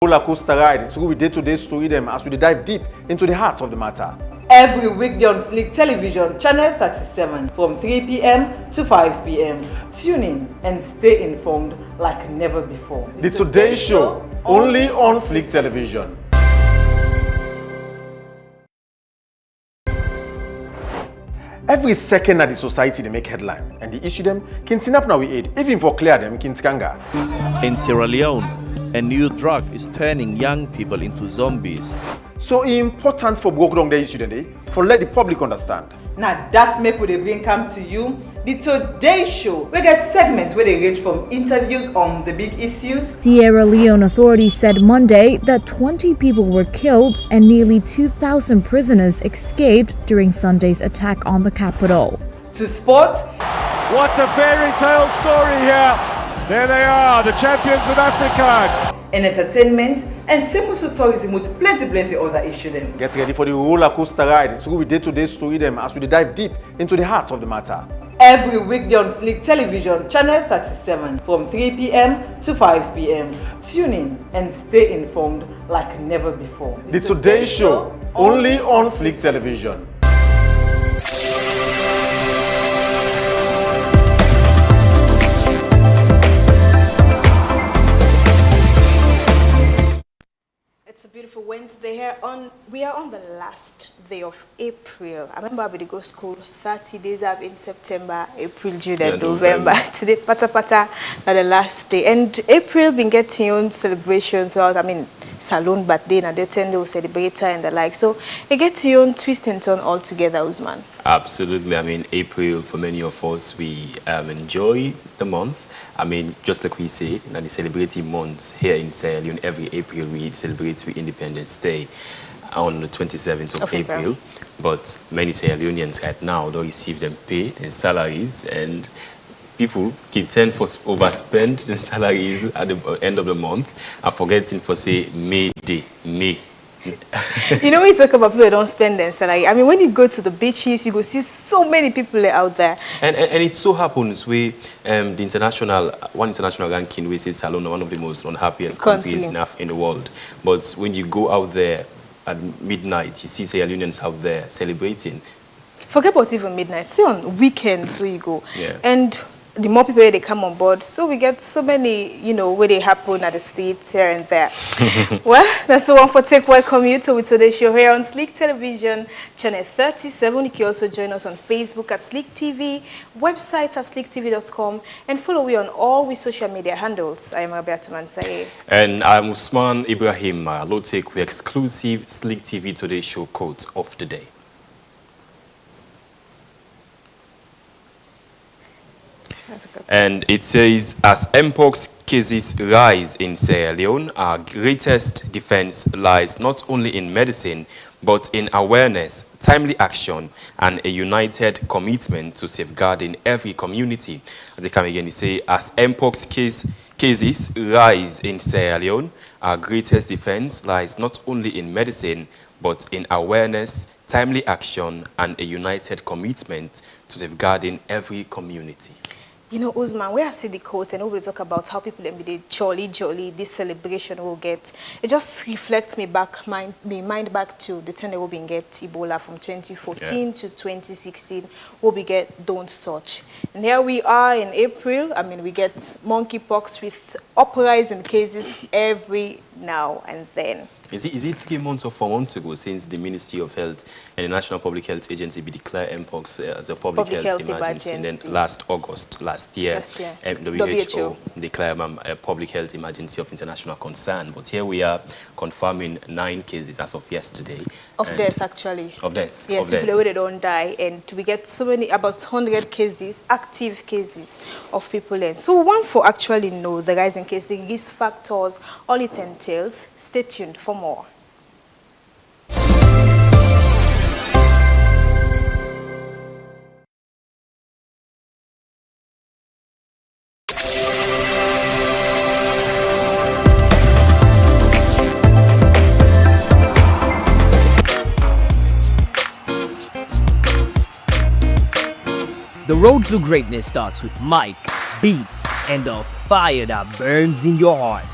Roller coaster ride through day-to-day story them as we dive deep into the heart of the matter. Every weekday on Slick Television, Channel 37, from 3 p.m. to 5 p.m. Tune in and stay informed like never before. The Today Show, only on Slick Television. Every second that the society they make headline and the issue them can up now we aid, even for clear them can skanga. In Sierra Leone, a new drug is turning young people into zombies. So it's important for broke down the issue today, for let the public understand. Now that's make they bring come to you the Today Show. We get segments where they range from interviews on the big issues. Sierra Leone authorities said Monday that 20 people were killed and nearly 2,000 prisoners escaped during Sunday's attack on the capital. To sport. What a fairy tale story here. There they are, the champions of Africa. And entertainment and simple tourism with plenty other issues them. Get ready for the roller coaster ride through day-to-day story them as we dive deep into the heart of the matter. Every weekday on Slick Television, Channel 37, from 3 p.m. to 5 p.m. Tune in and stay informed like never before. The Today Show, only on Slick Television. It's a beautiful Wednesday here. We are on the last day of April. I remember we go school 30 days up in September, April, June, and November. Today, pata na the last day. And April been getting on celebration throughout. I mean, salon birthday and they tend to celebrate and the like. So it gets your own twist and turn all together, Usman. Absolutely. I mean, April for many of us we enjoy the month. I mean, just like we say, the celebrating months here in Sierra Leone, every April we celebrate Independence Day on the 27th of April. But many Sierra Leoneans right now don't receive them paid and salaries, and people can tend for overspend the salaries at the end of the month and forgetting for say May Day, May. You know, when you talk about people that don't spend their salary, I mean, when you go to the beaches, you go see so many people out there. And it so happens we one international ranking we say Salon one of the most unhappiest countries in the world. But when you go out there at midnight, you see Sierra Leoneans out there celebrating. Forget about even midnight. See on weekends where you go. Yeah. And the more people they come on board, so we get so many, you know, where they happen at the states here and there. Well, that's the one for Take Welcome you to Today's Show here on Slick Television, Channel 37. You can also join us on Facebook at Slick TV, website at slicktv.com, and follow me on all we social media handles. I am Roberto Mansaye. And I'm Usman Ibrahim. Low take with exclusive Slick TV Today Show quote of the day. And it says, as Mpox cases rise in Sierra Leone, our greatest defense lies not only in medicine, but in awareness, timely action, and a united commitment to safeguarding every community. As they come again, they say, as Mpox cases rise in Sierra Leone, our greatest defense lies not only in medicine, but in awareness, timely action, and a united commitment to safeguarding every community. You know, Usman, where I see the quote and we talk about how people be the jolly, this celebration will get, it just reflects me mind back to the time that we get Ebola from 2014 to 2016, where we get Don't Touch. And here we are in April. I mean, we get monkeypox with uprising cases every now and then. Is it 3 months or 4 months ago since the Ministry of Health and the National Public Health Agency declared Mpox as a public health emergency? And then last year, WHO declared a public health emergency of international concern. But here we are confirming 9 cases as of yesterday. Of death, actually. Of deaths. Yes, people that don't die. And we get so many, about 100 cases, active cases of people in. So we want to actually know the rising cases, the risk factors, all it entails. Stay tuned for more. The road to greatness starts with mic, beats, and the fire that burns in your heart.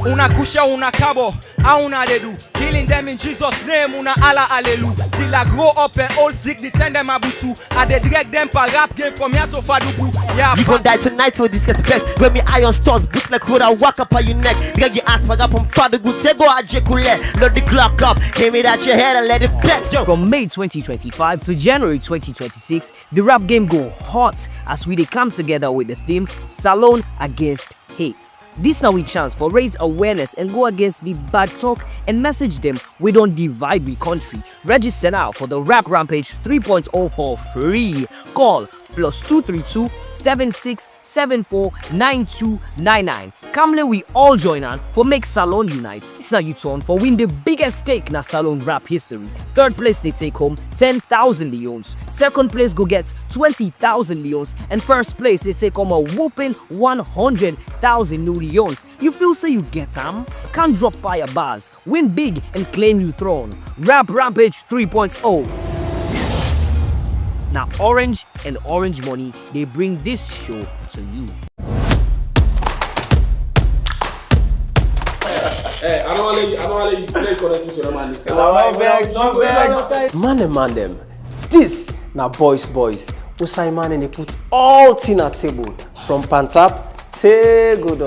Una kusha, una cabo, una dedu. Killing them in Jesus' name, una ala alelu. Till I grow up and old stick, the ten them abutu. I dey direct them pa rap game from here to Fadubu. Yeah, you gon' die tonight with this respect. When me iron stores, boots like hood, I walk up on your neck. Drag your ass back up from Fadubu, Tego Ajekule. Load the Glock up, aim it at your head and let it back. From May 2025 to January 2026, the rap game go hot as we dey come together with the theme Salon Against Hate. This now we chance for raise awareness and go against the bad talk and message them we don't divide the country. Register now for the Rap Rampage 3.0 for free. Call +232 7674 9299. Come we all join on for make Salon unite. It's now you turn for win the biggest stake na Salon rap history. Third place they take home 10,000 leons. Second place go get 20,000 leons. And first place they take home a whooping 100,000 new leons. You feel say you get them? Can't drop fire bars. Win big and claim you throne. Rap Rampage 3.0. Now Orange and Orange Money, they bring this show to you. Hey, I don't want to let you play connecting to the man. Man them. This na boys. Usai man and they put all thing at table. From Pantap, Tegodo.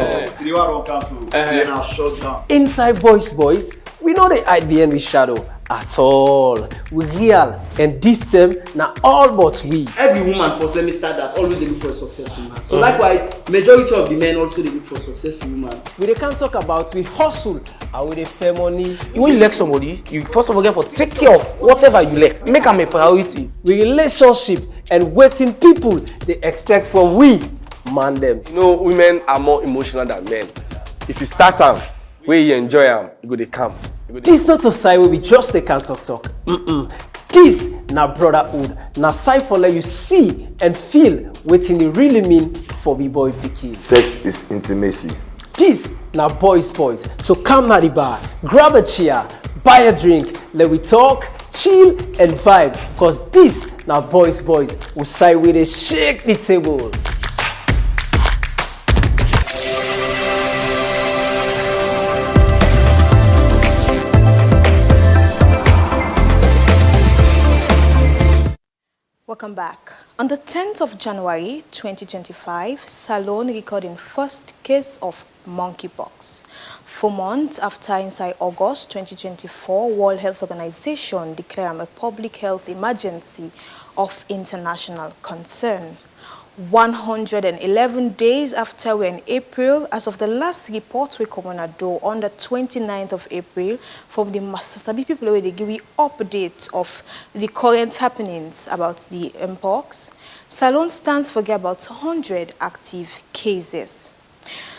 Inside boys, we know they hide behind with shadow at all. We real and this them na all but we. Every woman first, let me start that, always they look for a successful man. So likewise, majority of the men also they look for successful woman. We they can't talk about we hustle and we they fair money. When you like somebody, you first of all get for take care of whatever you like. Make them a priority. We relationship and waiting people they expect from we man them. You know, women are more emotional than men. If you start them, where you enjoy them, you go they come. This not a side where we just they can't talk. This na brotherhood. Na side for let you see and feel what it really mean for me boy picky. Sex is intimacy. This na boys. So come na the bar, grab a chair, buy a drink, let we talk, chill and vibe. Cause this na boys who side where they shake the table. Welcome back. On the 10th of January 2025, Salon recording first case of monkeypox. 4 months after inside August 2024, World Health Organization declared a public health emergency of international concern. 111 days after we're in April, as of the last report we come on a door on the 29th of April from the Master people where they give you updates of the current happenings about the mpox. Salon stands for about 100 active cases.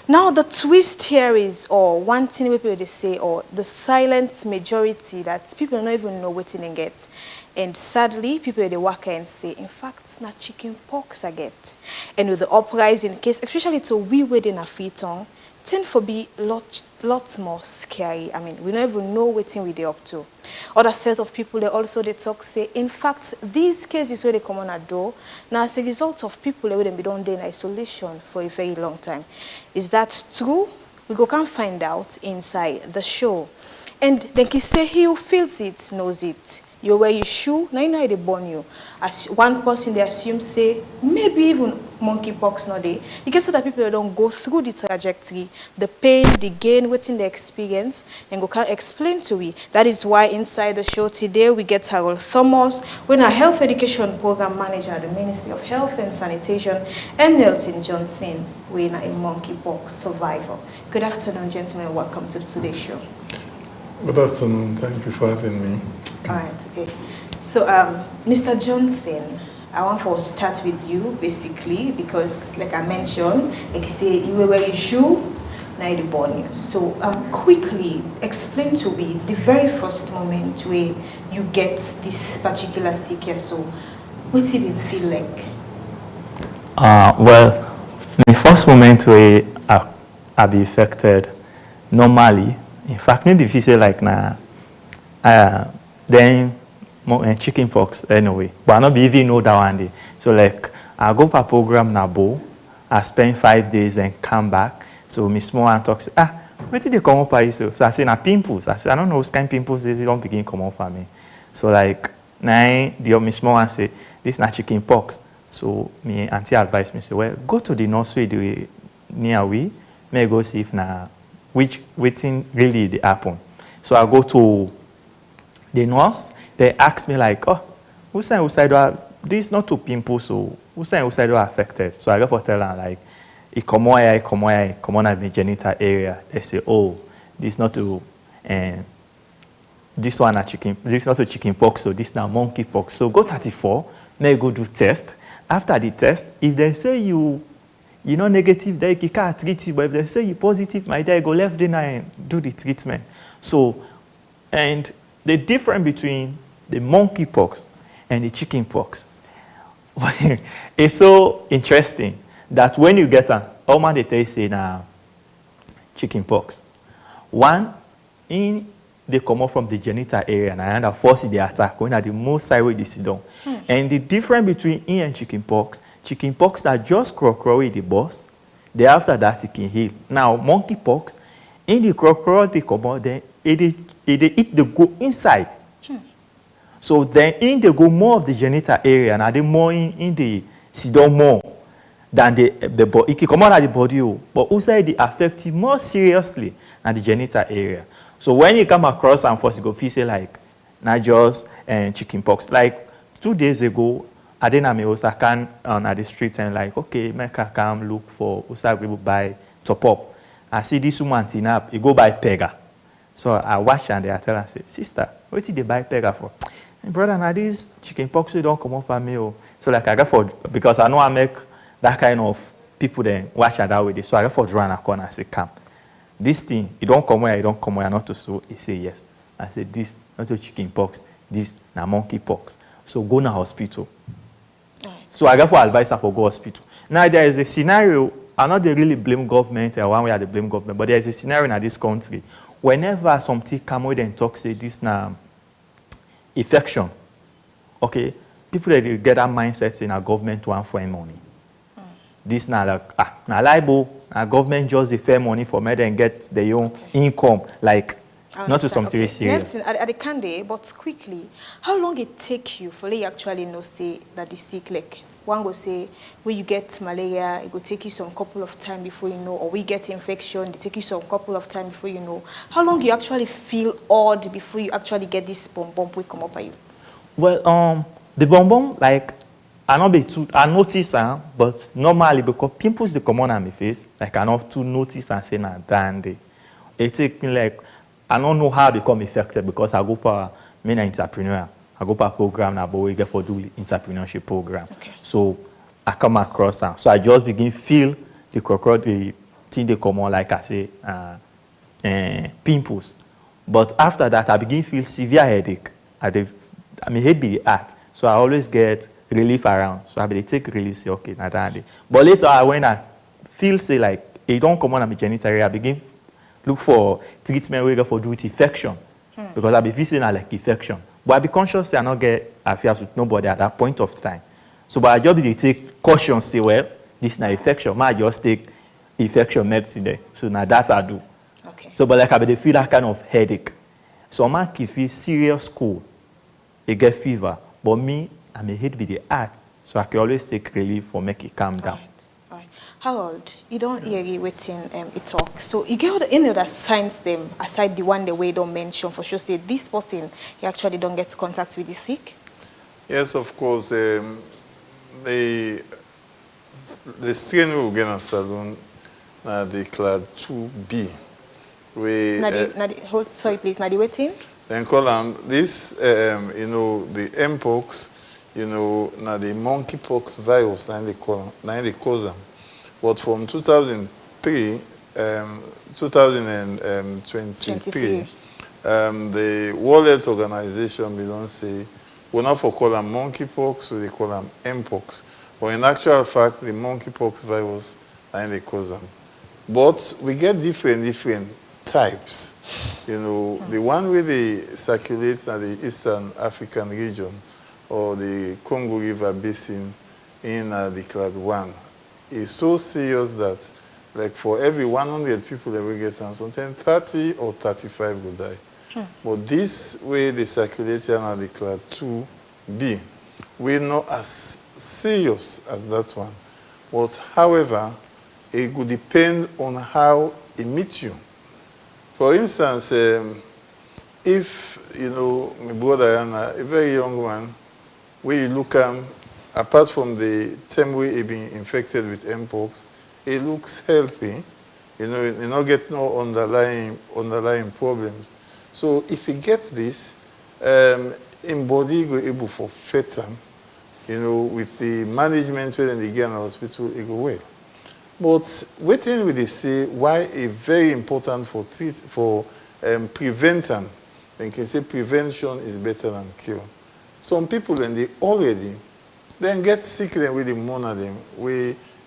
Now the twist here is, or one thing people they say, or the silent majority that people don't even know what they get. And sadly, people they work and say, in fact, it's not chicken pox I get. And with the uprising case, especially to we within a Freetown, tend to be lots more scary. I mean, we don't even know what we they up to. Other set of people they also they talk say, in fact, these cases where they come on a door, now as a result of people who be done in isolation for a very long time. Is that true? We can't find out inside the show. And then he say he who feels it knows it. You wear your shoe, now you know how they burn you. As one person they assume say, maybe even monkeypox not there. You get so that people don't go through the trajectory, the pain, the gain, within the experience, and go can explain to we. That is why inside the show today we get Harold Thomas, when a health education program manager at the Ministry of Health and Sanitation, and Nelson Johnson, when a monkeypox survivor. Good afternoon, gentlemen. Welcome to today's show. Good afternoon. Thank you for having me. All right, okay. So, Mr. Johnson, I want to start with you, basically, because, like I mentioned, like you say, you wear your shoe, now they burn you. So, quickly explain to me the very first moment where you get this particular sick here. So, what did it feel like? Well, the first moment where I be affected, normally, in fact, maybe if you say like nah, then chicken pox anyway. But I not be even know that one day. So like I go for program na Bo, I spend 5 days and come back. So Miss Mohan talks, what did they come up for? So I say, na pimples. I say, I don't know what kind of pimples they don't begin come up for me. So like, now the small one say, this na chicken pox. So me auntie advised me, say, well, go to the nursery the near we, may go see if na waiting really they happen. So I go to the nurse, they ask me like, oh, who said this not to pimples, so who said affected? So I go for tell her like, it come on at the genital area. They say, oh, this not to this one a chicken, this not a chicken pox, so this now monkey pox. So go 34, may go do test. After the test, if they say you know negative, they can't treat you. But if they say you positive, my dad go left there and do the treatment. So, and the difference between the monkey pox and the chicken pox is so interesting that when you get an man they tell you say na chicken pox. One, they come up from the genital area and I force the attack when at the most sideways they sit down. And the difference between and chicken pox that just crawl with the boss, then after that it can heal. Now monkey pox, in the crawl they come out, then it eat the go inside. So then in they go more of the genital area and they more in the sit down more than the body. It can come out of the body, but outside they affect it more seriously than the genital area. So when you come across and first you go feel say like not just chicken pox. Like 2 days ago, I didn't know Osakan at the street and like, okay, make I come look for Osaku buy top up. I see this woman tin up, you go buy pega. So I watch and they tell her, say, sister, what did they buy pega for? And brother, now this chicken pox we don't come up for me. So like I got for because I know I make that kind of people then watch that way. So I got for draw in a corner and say, come. This thing, you don't come where, not to so. He say yes. I said, this not to chicken pox, this na monkey pox. So go na hospital. So I got for advice for go hospital. Now there is a scenario, I not they really blame government or one way they blame government, but there is a scenario in this country. Whenever something come with and talk say this na infection, okay, people that get that mindset in a government want for money. This now like na liable, a government just the fair money for me and get their own income, like not to something serious. Nelson, at the Kande, but quickly, how long it take you for you actually know say that the sick like one go say when you get malaria, it will take you some couple of time before you know, or we get infection, it take you some couple of time before you know. How long you actually feel odd before you actually get this bomb will come up at you? Well, the bomb like I notice but normally because pimples they come on my face, like I not to notice and say na dandy. It take me like I don't know how I become affected because I go for an entrepreneur. I go for a program now, but we get for do entrepreneurship program. Okay. So I come across them. So I just begin feel the thing they come on like I say pimples. But after that I begin feel severe headache. I mean head be hurt. So I always get relief around. So I will take relief, say, okay, now that. But later, when I feel, say, like, it don't come on my genital area, I begin look for treatment we go for do with infection. Because I be feeling like infection. But I be conscious, say, I not get affairs with nobody at that point of time. So, but I just be take caution, say, well, this is not infection. I just take infection medicine there. So now that I do. Okay. So, but like I be feel that kind of headache. So man can feel serious cold. It get fever. But me, I'm a hit with the heart, so I can always take relief for make it calm down. All right. Harold, you don't hear it waiting it talk. So you get any other signs them aside the one the way don't mention for sure say this person he actually don't get contact with the sick? Yes, of course. The strain we will get on Salone the clad 2B. Sorry please, now the waiting? Then call them this, you know, the mpox, you know, now the monkeypox virus, now they cause them. But from 2023, the World Health Organization, we don't say, we not for call them monkeypox, so they call them mpox. But in actual fact, the monkeypox virus, now they cause them. But we get different types. You know, the one where they circulate in the Eastern African region or the Congo River Basin in the class 1 is so serious that like for every 100 people that will get am, sometimes 30 or 35 will die. But this way they circulate and they class 2B, we're not as serious as that one. But however, it would depend on how it meets you. For instance, if, you know, my brother and a very young one, where you look apart from the time where he been infected with Mpox, he looks healthy, you know, he not get no underlying problems. So if he gets this, in body go able for fight am, you know, with the management when they get in the hospital, it go well. But waiting with they say why it's very important for prevent them. They can say prevention is better than cure. Some people and they already then get sick then with the monadem.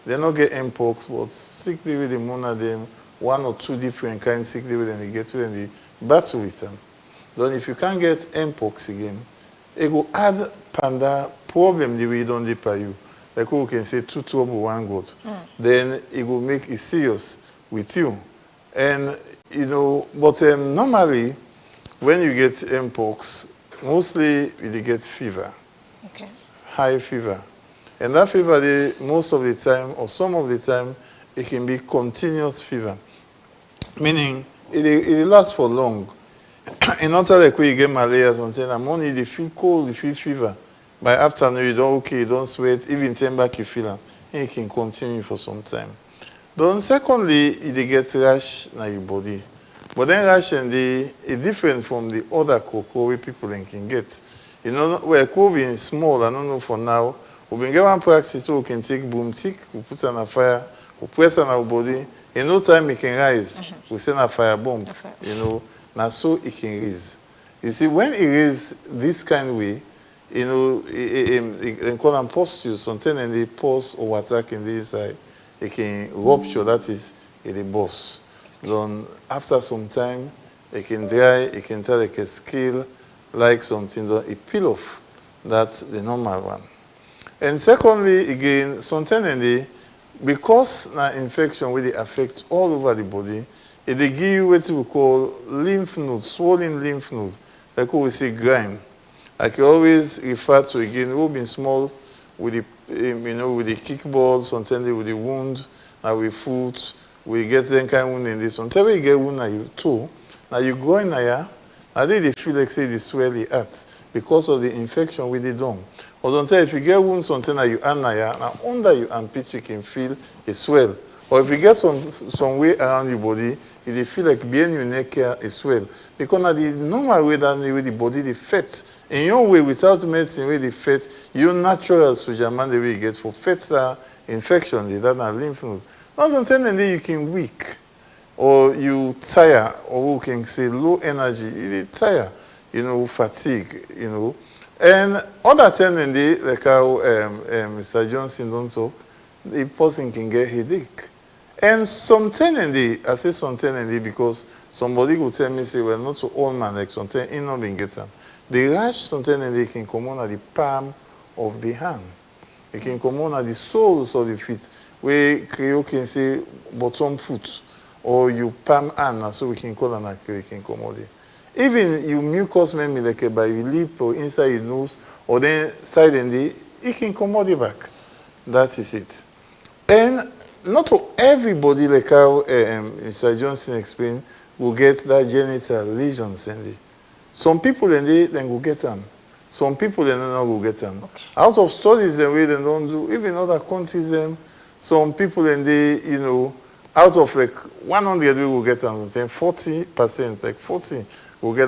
They not get Mpox, but sick with the monadem, 1 or 2 different kinds sick when they get to and they battle with them. Then if you can't get Mpox again, it will add panda problem the way it don't depend you. Like we can say 2 trouble, 1 good. Then it will make it serious with you. And you know, but normally when you get Mpox, mostly you get fever. Okay. High fever. And that fever, most of the time, or some of the time, it can be continuous fever. Meaning, it lasts for long. And not like when you get malaria, something, in the morning you feel cold, you feel fever. By afternoon, you don't okay, you don't sweat, even 10 back you feel it. And it can continue for some time. Then secondly, it get rash in your body. But then rash and is different from the other cocoa where people can get. You know, where cold being small, I don't know for now. We can get one practice so we can take boom tick, we put it on a fire, we press on our body. In no time it can rise. We send a fire bomb. You know, now so it can raise. You see, when it raises this kind of way, you know, it call them pustules, sometimes and they pulse or attack in the inside, it can rupture, that is the burst. Then after some time, it can dry, it can tell like a scale, like something, then it peel off. That's the normal one. And secondly, again, sometimes because the infection really affects all over the body, it they give you what we call lymph nodes, swollen lymph nodes, like we say grime. I can always refer to again, we've been small with the, you know, with the kickball, sometimes with the wound, now with foot, we get them kind of wound in this. Sometimes you get wound now you toe, now you go in there, and then they feel like say they swell the heart because of the infection with the dome. Or don't tell if you get wound something that you anaya, now under your armpit you can feel a swell. Or if you get some way around your body, you feel like behind your neck here is swell. Because now the normal way that the body the fat. In your way, without medicine, way the fat, your natural sujaman the way you get for fat infection, that are lymph nodes. Now sometimes you can weak, or you tire, or we can say low energy, you tire, you know, fatigue, you know. And other times, like how Mr. Johnson don't talk, the person can get headache. And sometimes, I say sometimes because somebody will tell me, say, well, not to all man, like sometimes, he not been getting. The rash sometimes they can come on at the palm of the hand. It can come on at the soles of the feet, where Creole can say bottom foot, or you palm hand, so we can call an Creole can come on there. Even you mucous memory, like by your lip or inside your nose, or then side and it can come on the back. That is it. And not for everybody, like how Mr. Johnson explained, will get that genital lesions. Some people then will get them. Some people then not will get them. Okay. Out of studies the way they don't do, even other countries, some people you know, out of like 100 we will get them. 40%, like 40 will get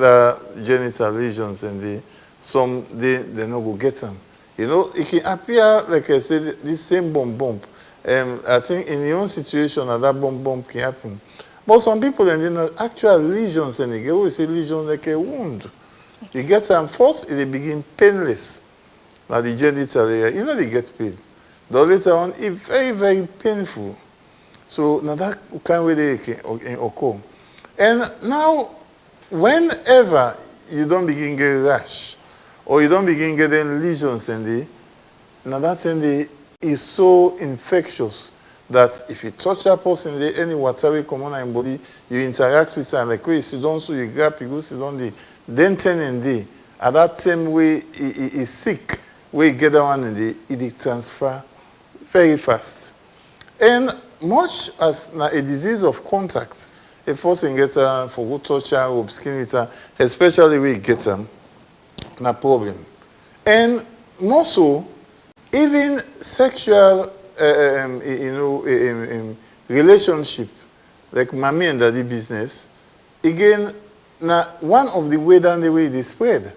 genital lesions, and some they not will get them. You know, it can appear, like I said, this same bump. I think in your own situation, that bump can happen. But some people, and then actual lesions, and they get always say lesions like a wound. You get them first, they begin painless. Like the genital area, you know they get pain. Then later on, it's very, very painful. So now that kind of way they can occur. And now, whenever you don't begin getting rash, or you don't begin getting lesions, now that is so infectious that if you touch that person, there any water will come on in body, you interact with her, like, you sit down, so you grab, you go sit down there. Then 10 in day, at that time way he is sick, we get that one in day, it transfer very fast. And much as a disease of contact, a person gets for good touch her or skin with her, especially we get them, no problem. And more so, even sexual, relationship, like mommy and daddy business, again, now one of the way down the way they spread,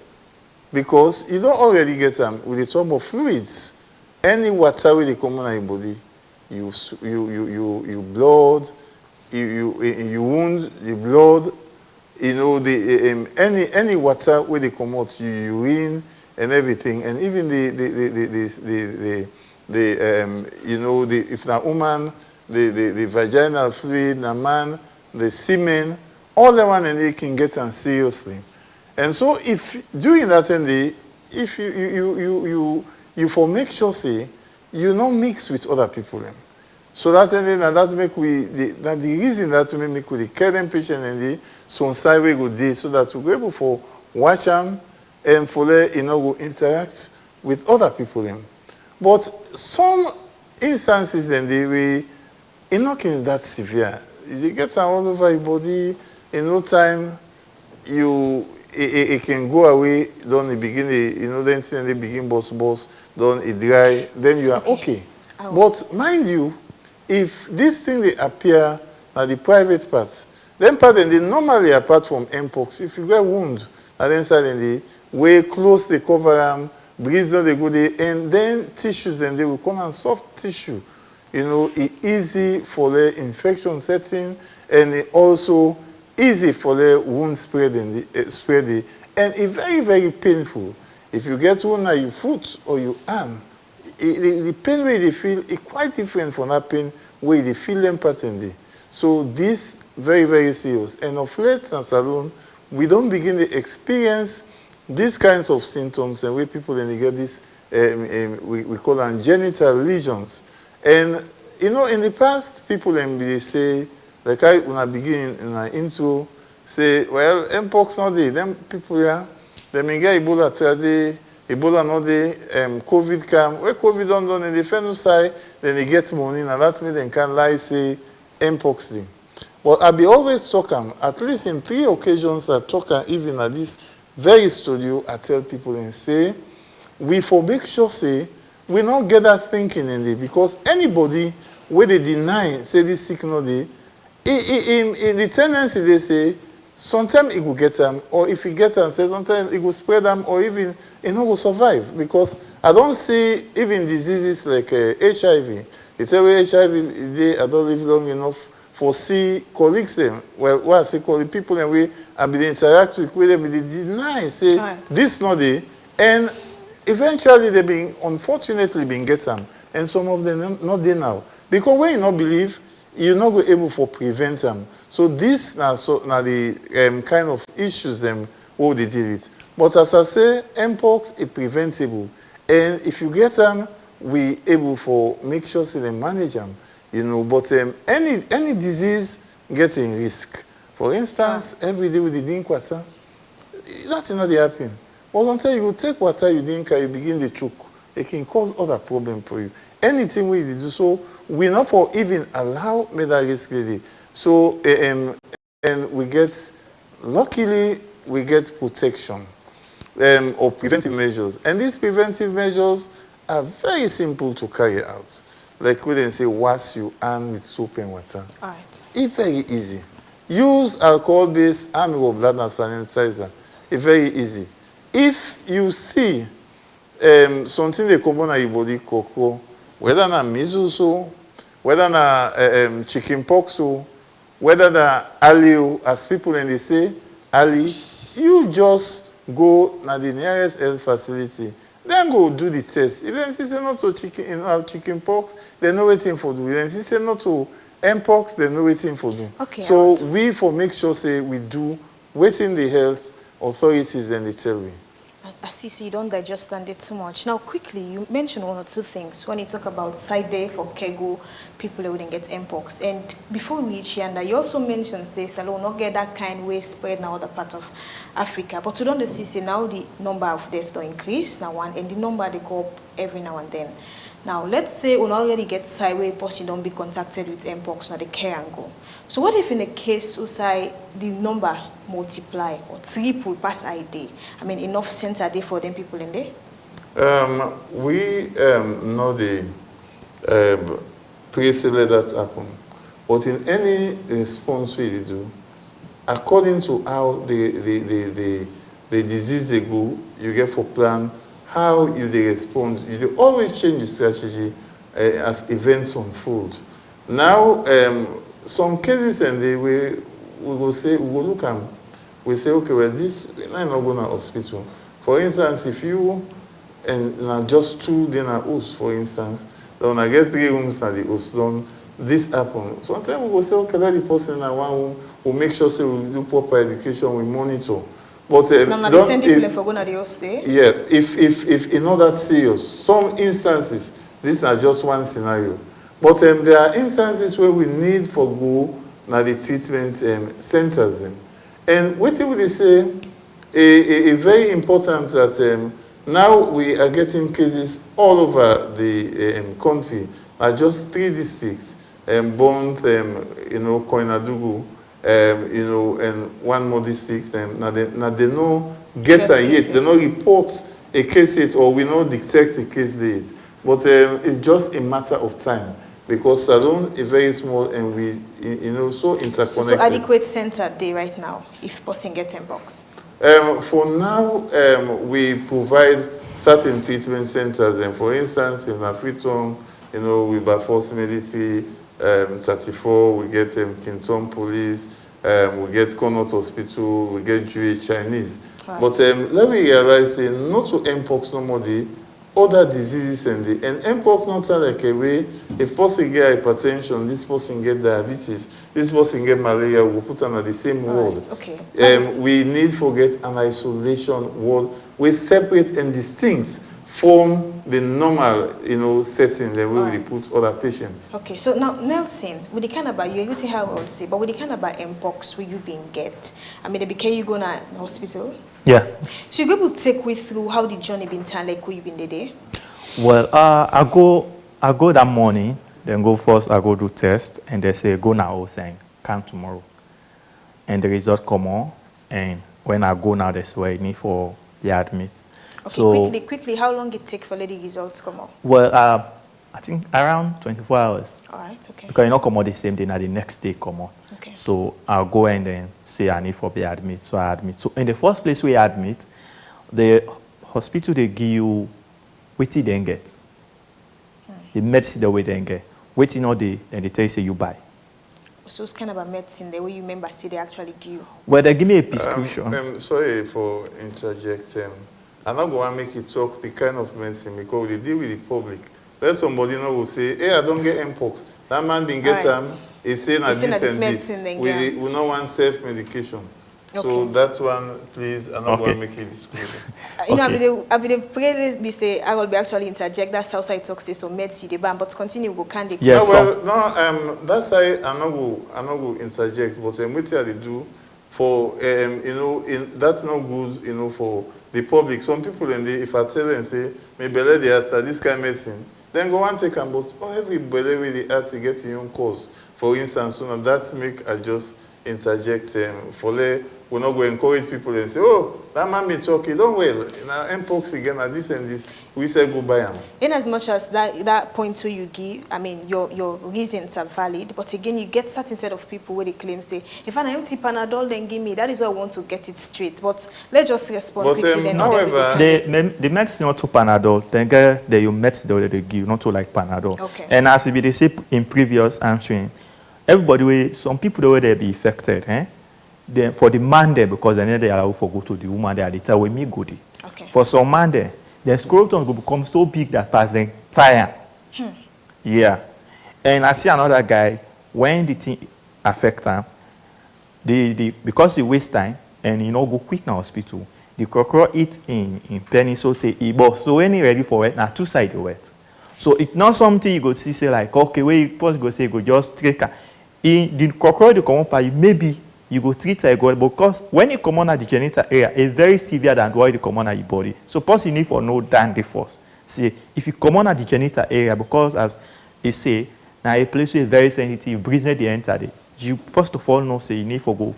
because you don't already get them with the type of fluids. Any water with the common in your body, you blood, you wound the blood, any water where they come out, you urine and everything, and even if na woman, the vaginal fluid, na man, the semen, all the one and they can get them seriously. And so if doing that and if you for make sure say you not mix with other people. So that and that make the reason that we make with the care them patient and the so side we go day so that we go able for watch them and for them go interact with other people. But some instances then they not that severe. You get all over your body in no time. It can go away. Don't it begin? Then they begin boss. Don't it dry? Then you are okay. But mind you, if this thing they appear at the private parts, then part they normally apart from mpox. If you get wound, and then suddenly way close they cover them, breeze on they go there, and then tissues and they will come and soft tissue. It easy for the infection setting, and it also easy for the wound spreading, and it's very, very painful. If you get wound at your foot or your arm, the pain where they feel is quite different from that pain where they feel them pattern. So this very, very serious. And of late and salon, we don't begin to experience these kinds of symptoms and where people then they get this we call them genital lesions. And in the past, people then they say, like when I begin in my intro, say, well, mpox not there. Them people here, they may get Ebola today, Ebola not there, COVID come. Where COVID don't done in the phenotype, then they get money, and that's me they can lie say mpox thing. But I be always talking, at least in 3 occasions I talk, even at this very studio, I tell people and say, we for make sure say, we not get that thinking in there, because anybody where they deny, say this sick no day, in the tendency they say, sometimes it will get them, or if it get them, say sometimes it will spread them, or even it not will survive. Because I don't see even diseases like HIV. It's a way HIV, I don't live long enough for see colleagues them. Well, what I say colleagues, people and we have been interact with them, they deny, say this not there, and eventually they been unfortunately been get them, and some of them not there now. Because when you not believe, you're not going able to prevent them. So these are the kind of issues them what they deal with. But as I say, mpox is preventable, and if you get them, we able for make sure so they manage them. But any disease gets in risk. For instance, every day with the drink water, that's not happen. But until you take water you drink and you begin to choke, it can cause other problem for you. Anything we do so, we not for even allow medical risk lady. So and we get, luckily we get protection or preventive measures. And these preventive measures are very simple to carry out. Like we then say, wash your hand with soap and water. All right. It's very easy. Use alcohol-based hand rub blood and sanitizer. It's very easy. If you see something they come on your body, cocoa, whether na measles, whether na chicken pox, whether na Ali, as people and they say, Ali, you just go na the nearest health facility. Then go do the test. If they say not to chicken pox, they know waiting for do. If they say not to mpox, they know waiting for do. Okay, so we for make sure say we do waiting the health authorities and they tell me. I see, so you don't digest it too much. Now, quickly, you mentioned one or two things. When you talk about side day for Kego, people who wouldn't get mpox. And before we reach here, you also mentioned, say, Salon not get that kind way spread now other parts of Africa. But we don't see, say, now the number of deaths will increase, now one, and the number they go up every now and then. Now, let's say we already get sideway, but you don't be contacted with mpox, now the care and go. So what if in a case, say, the number multiply or triple past ID? I mean, enough center there for them people in there? We know the pre-select that happen. But in any response we do, according to how the disease they go, you get for plan how you they respond. You do always change the strategy as events unfold. Now, some cases and we will say, we will look and we say, okay, well, this, I'm not going to hospital. For instance, if you, and just 2 dinner hosts, for instance, then I get 3 rooms at the host, then this happen. Sometimes we will say, okay, let the person in 1 room, we'll make sure so we do proper education, we monitor. But now, the same people if we're going to the host day? Yeah, if in all that serious, some instances, these are just one scenario. But there are instances where we need for go now the treatment centers. And what would they say? A very important that now we are getting cases all over the country. Just 3 districts, Bond, Koinadugu, and 1 more district. Now they know get a yet, they know report a case yet, or we know detect a case date. But it's just a matter of time. Because Salon is very small and we, so interconnected. So adequate center there right now, if person gets mpox? For now, we provide certain treatment centers. And for instance, in Afriton, we Baforce Military, 34, we get Kinton Police, we get Connaught Hospital, we get Jewish Chinese. Right. But let me realize, not to mpox no more day, other diseases and mpox not like a way. If person get hypertension, this person get diabetes, this person get malaria, we'll put them at the same ward. Okay. We need to get an isolation ward. We separate and distinct from the normal, setting that we put other patients. Okay, so now Nelson, with the kind of you go to how I will say, but with the kind of mpox where you been get, I mean, the BK you go to the hospital. Yeah. So you able to take me through how the journey been time, like who you been there? Well, I go that morning, then go first, I go do test, and they say, go now, saying, come tomorrow. And the result come on, and when I go now, that's where I need for the admit. Okay, so, quickly, how long it take for the results come out? Well, I think around 24 hours. All right, okay. Because you not come out the same day, now the next day come out. Okay. So I'll go and then say I need for be admit, so I admit. So in the first place we admit, the hospital they give you what you then get. The medicine the way they get. Waiting all day, then they tell you say you buy. So it's kind of a medicine the way you remember say they actually give you. Well, they give me a prescription. Sorry for interjecting. I'm not going to make it talk the kind of medicine because they deal with the public. Let somebody know who say, hey, I don't get mpox. That man didn't get them. He's saying that this and this. We don't want self-medication. Okay. So that one, please, I'm not going to make it disclosure. I will probably say I will be actually interject. That's how I talk say so medicine the ban, but continue go can they? Yes. That's why I'm not go interject. But what they do for that's not good, for the public. Some people if I tell them and say maybe let the start this kind of medicine, then go and take them. But everybody with the arts to get your own cause. For instance, that make I just interject we're not going to encourage people and say, oh, that man be talking, don't well. Now, mpox again, this and this, we say goodbye. In as much as that point to you give, I mean, your reasons are valid, but again, you get certain set of people where they claim, say, if an empty Panadol, then give me, that is why I want to get it straight. But let's just respond quickly. However, the medicine not to Panadol, then get the medicine that they give, not to like Panadol. Okay. And as they say in previous answering, everybody, some people the way they be affected, Then for the man there, because then they allow for go to the woman there, they tell me go there. Okay. For some man there, the scrotum will become so big that past them tire. Yeah. And I see another guy, when the thing affect him, because he waste time and go quick in the hospital, the cockroach eat in penny, so say Igbo. So when you ready for it, now two sides wet. So it's not something you go see say like, okay, where you first go say go just treat in the cockroach you come up, maybe you go treat it because when you come on at the genital area, it's very severe than what you come on at your body. So first you need for no dandy first. See, if you come on at the genital area, because as they say, now a place is very sensitive, breathing the enter there. You first of all know say you need to go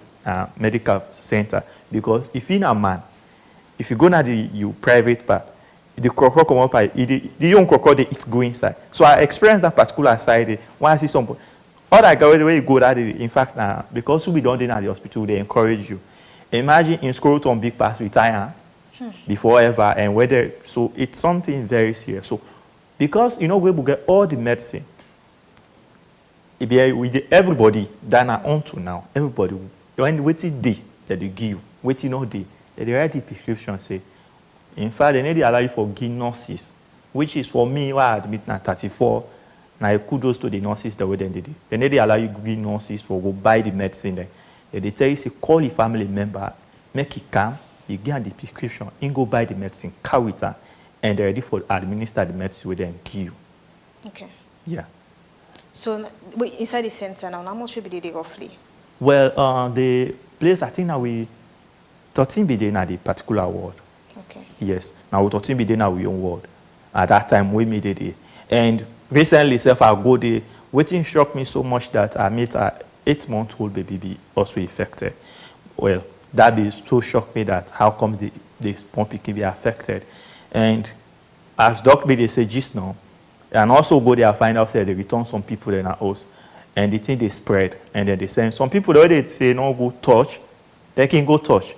medical center, because if you're a man, if you go to your private part, the cockroach come up, the young cockroach they eat go inside. So I experienced that particular side when I see some. All I got the way you go that in fact now, because we don't do at the hospital, they encourage you. Imagine in school on big pass retire before ever, and whether so it's something very serious. So because we will get all the medicine. Everybody that are on to now, everybody when waiting day that they give, waiting all day, that they write the prescription say. In fact, they need to allow you for give nurses, which is for me, why I admit now 34. Now kudos to the nurses the way they did it. They need to allow you give nurses for go buy the medicine there. They tell you say call your family member, make it come, you get the prescription, and go buy the medicine, carry it, and they're ready for administer the medicine with them give you. Okay. Yeah. So wait, inside the center now, how much should be there roughly? Well, the place I think now we 13 be there in the particular ward. Okay. Yes. Now we 13 be there now we own ward. At that time we made it, and recently, self I go there. Waiting shocked me so much that I met an 8-month-old baby be also affected. Well, that be so shocked me that how come the pumpy can be affected, and as doctor they say just now. And also go there and find out say they return some people in our house, and the thing they spread, and then they send some people the way they say no go touch, they can go touch.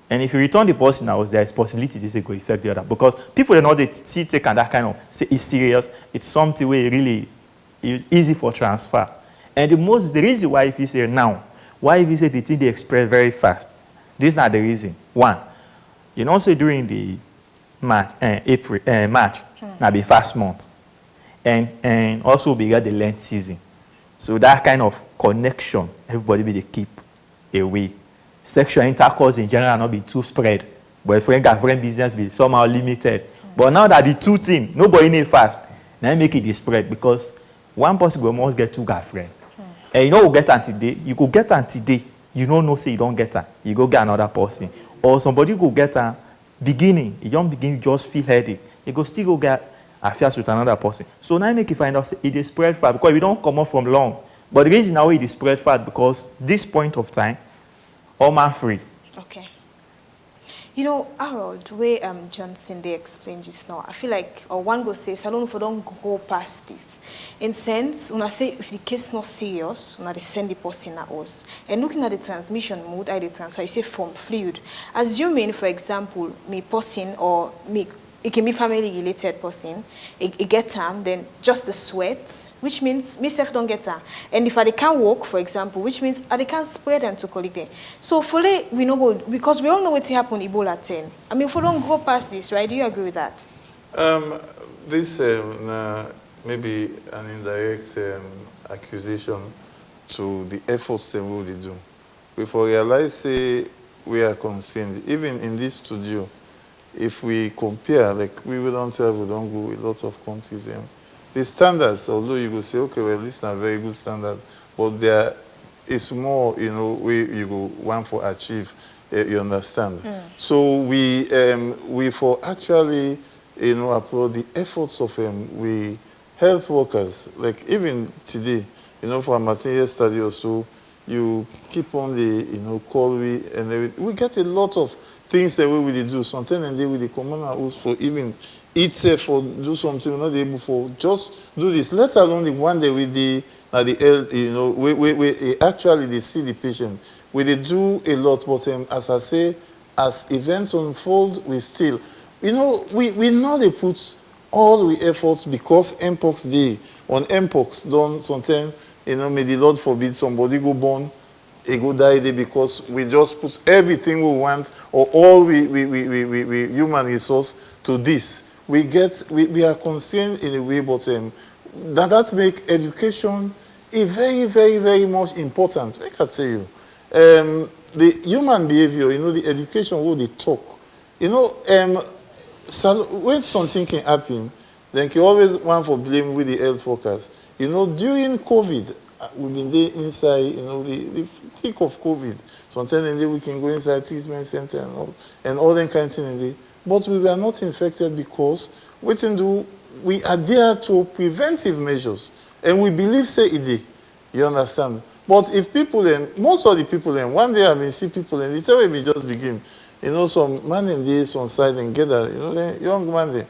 And if you return the person in our house, there is possibility this go affect the other, because people they know they see take and that kind of say it's serious, it's something where really easy for transfer. And the reason why if you say now, why if you say the thing they spread very fast, this is not the reason. One, you know say during the March, now be fast month. And also we got the Lent season. So that kind of connection, everybody will keep away. Sexual intercourse in general not be too spread. Boyfriend-girlfriend business be somehow limited. But now that the two things, nobody need fast, now make it spread, because one person will must get two girlfriend. And you know you get until day, you go get until day, you don't know say you don't get her, you go get another person. Or somebody go get her beginning, you don't begin, you just feel headache. You go still go get affairs with another person. So now make you find out say it is spread fast, because we don't come up from long. But the reason now it is spread fast because this point of time, all man free. Okay. You know, Harold, the way Johnson they explained just now, I feel like one go say salon for don't go past this. In sense, when I say if the case not serious, when I send the person at us. And looking at the transmission mode, I the transfer, you say from fluid. Assuming, for example, me person or me, it can be family related person, it get time, then just the sweat, which means myself don't get time. And if I can't walk, for example, which means I can't spread them to colleague them. So fully we know go, because we all know what happened in Ebola 10. I mean, if we don't go past this, right? Do you agree with that? This maybe an indirect accusation to the efforts they will do. Before realize say we are concerned, even in this studio, if we compare, like we don't go a lot of countries, the standards, although you go say, okay, well, this is not a very good standard, but there is more, you know, where you go one for achieve, you understand. So we for actually, you know, applaud the efforts of we health workers, like even today, you know, for a material study or so, you keep on the, you know, call we get a lot of things that we will do. Sometimes and they will come on our house for even eat safe or do something we're not able for. Just do this. Let alone the one day with the you know, we actually they see the patient. We they do a lot, but as I say, as events unfold, we still, you know, we know they put all the efforts because Mpox Day on Mpox done sometimes, you know, may the Lord forbid somebody go born, he go die there, because we just put everything we want or all we human resource to this. We are concerned in a way, but that make education a very, very, very much important. I can tell you. The human behavior, you know, the education what they talk, You know, when something can happen, then you always want for blame with the health workers. You know, during COVID, we've been there inside, you know, the thick of COVID. Sometimes in the we can go inside treatment center and all that kind of thing in there. But we were not infected because we adhere to preventive measures. And we believe, say, it is. You understand? But if people, most of the people, one day I mean, see people, and it's already just begin. You know, some man in this on side and get that, you know, the young man there.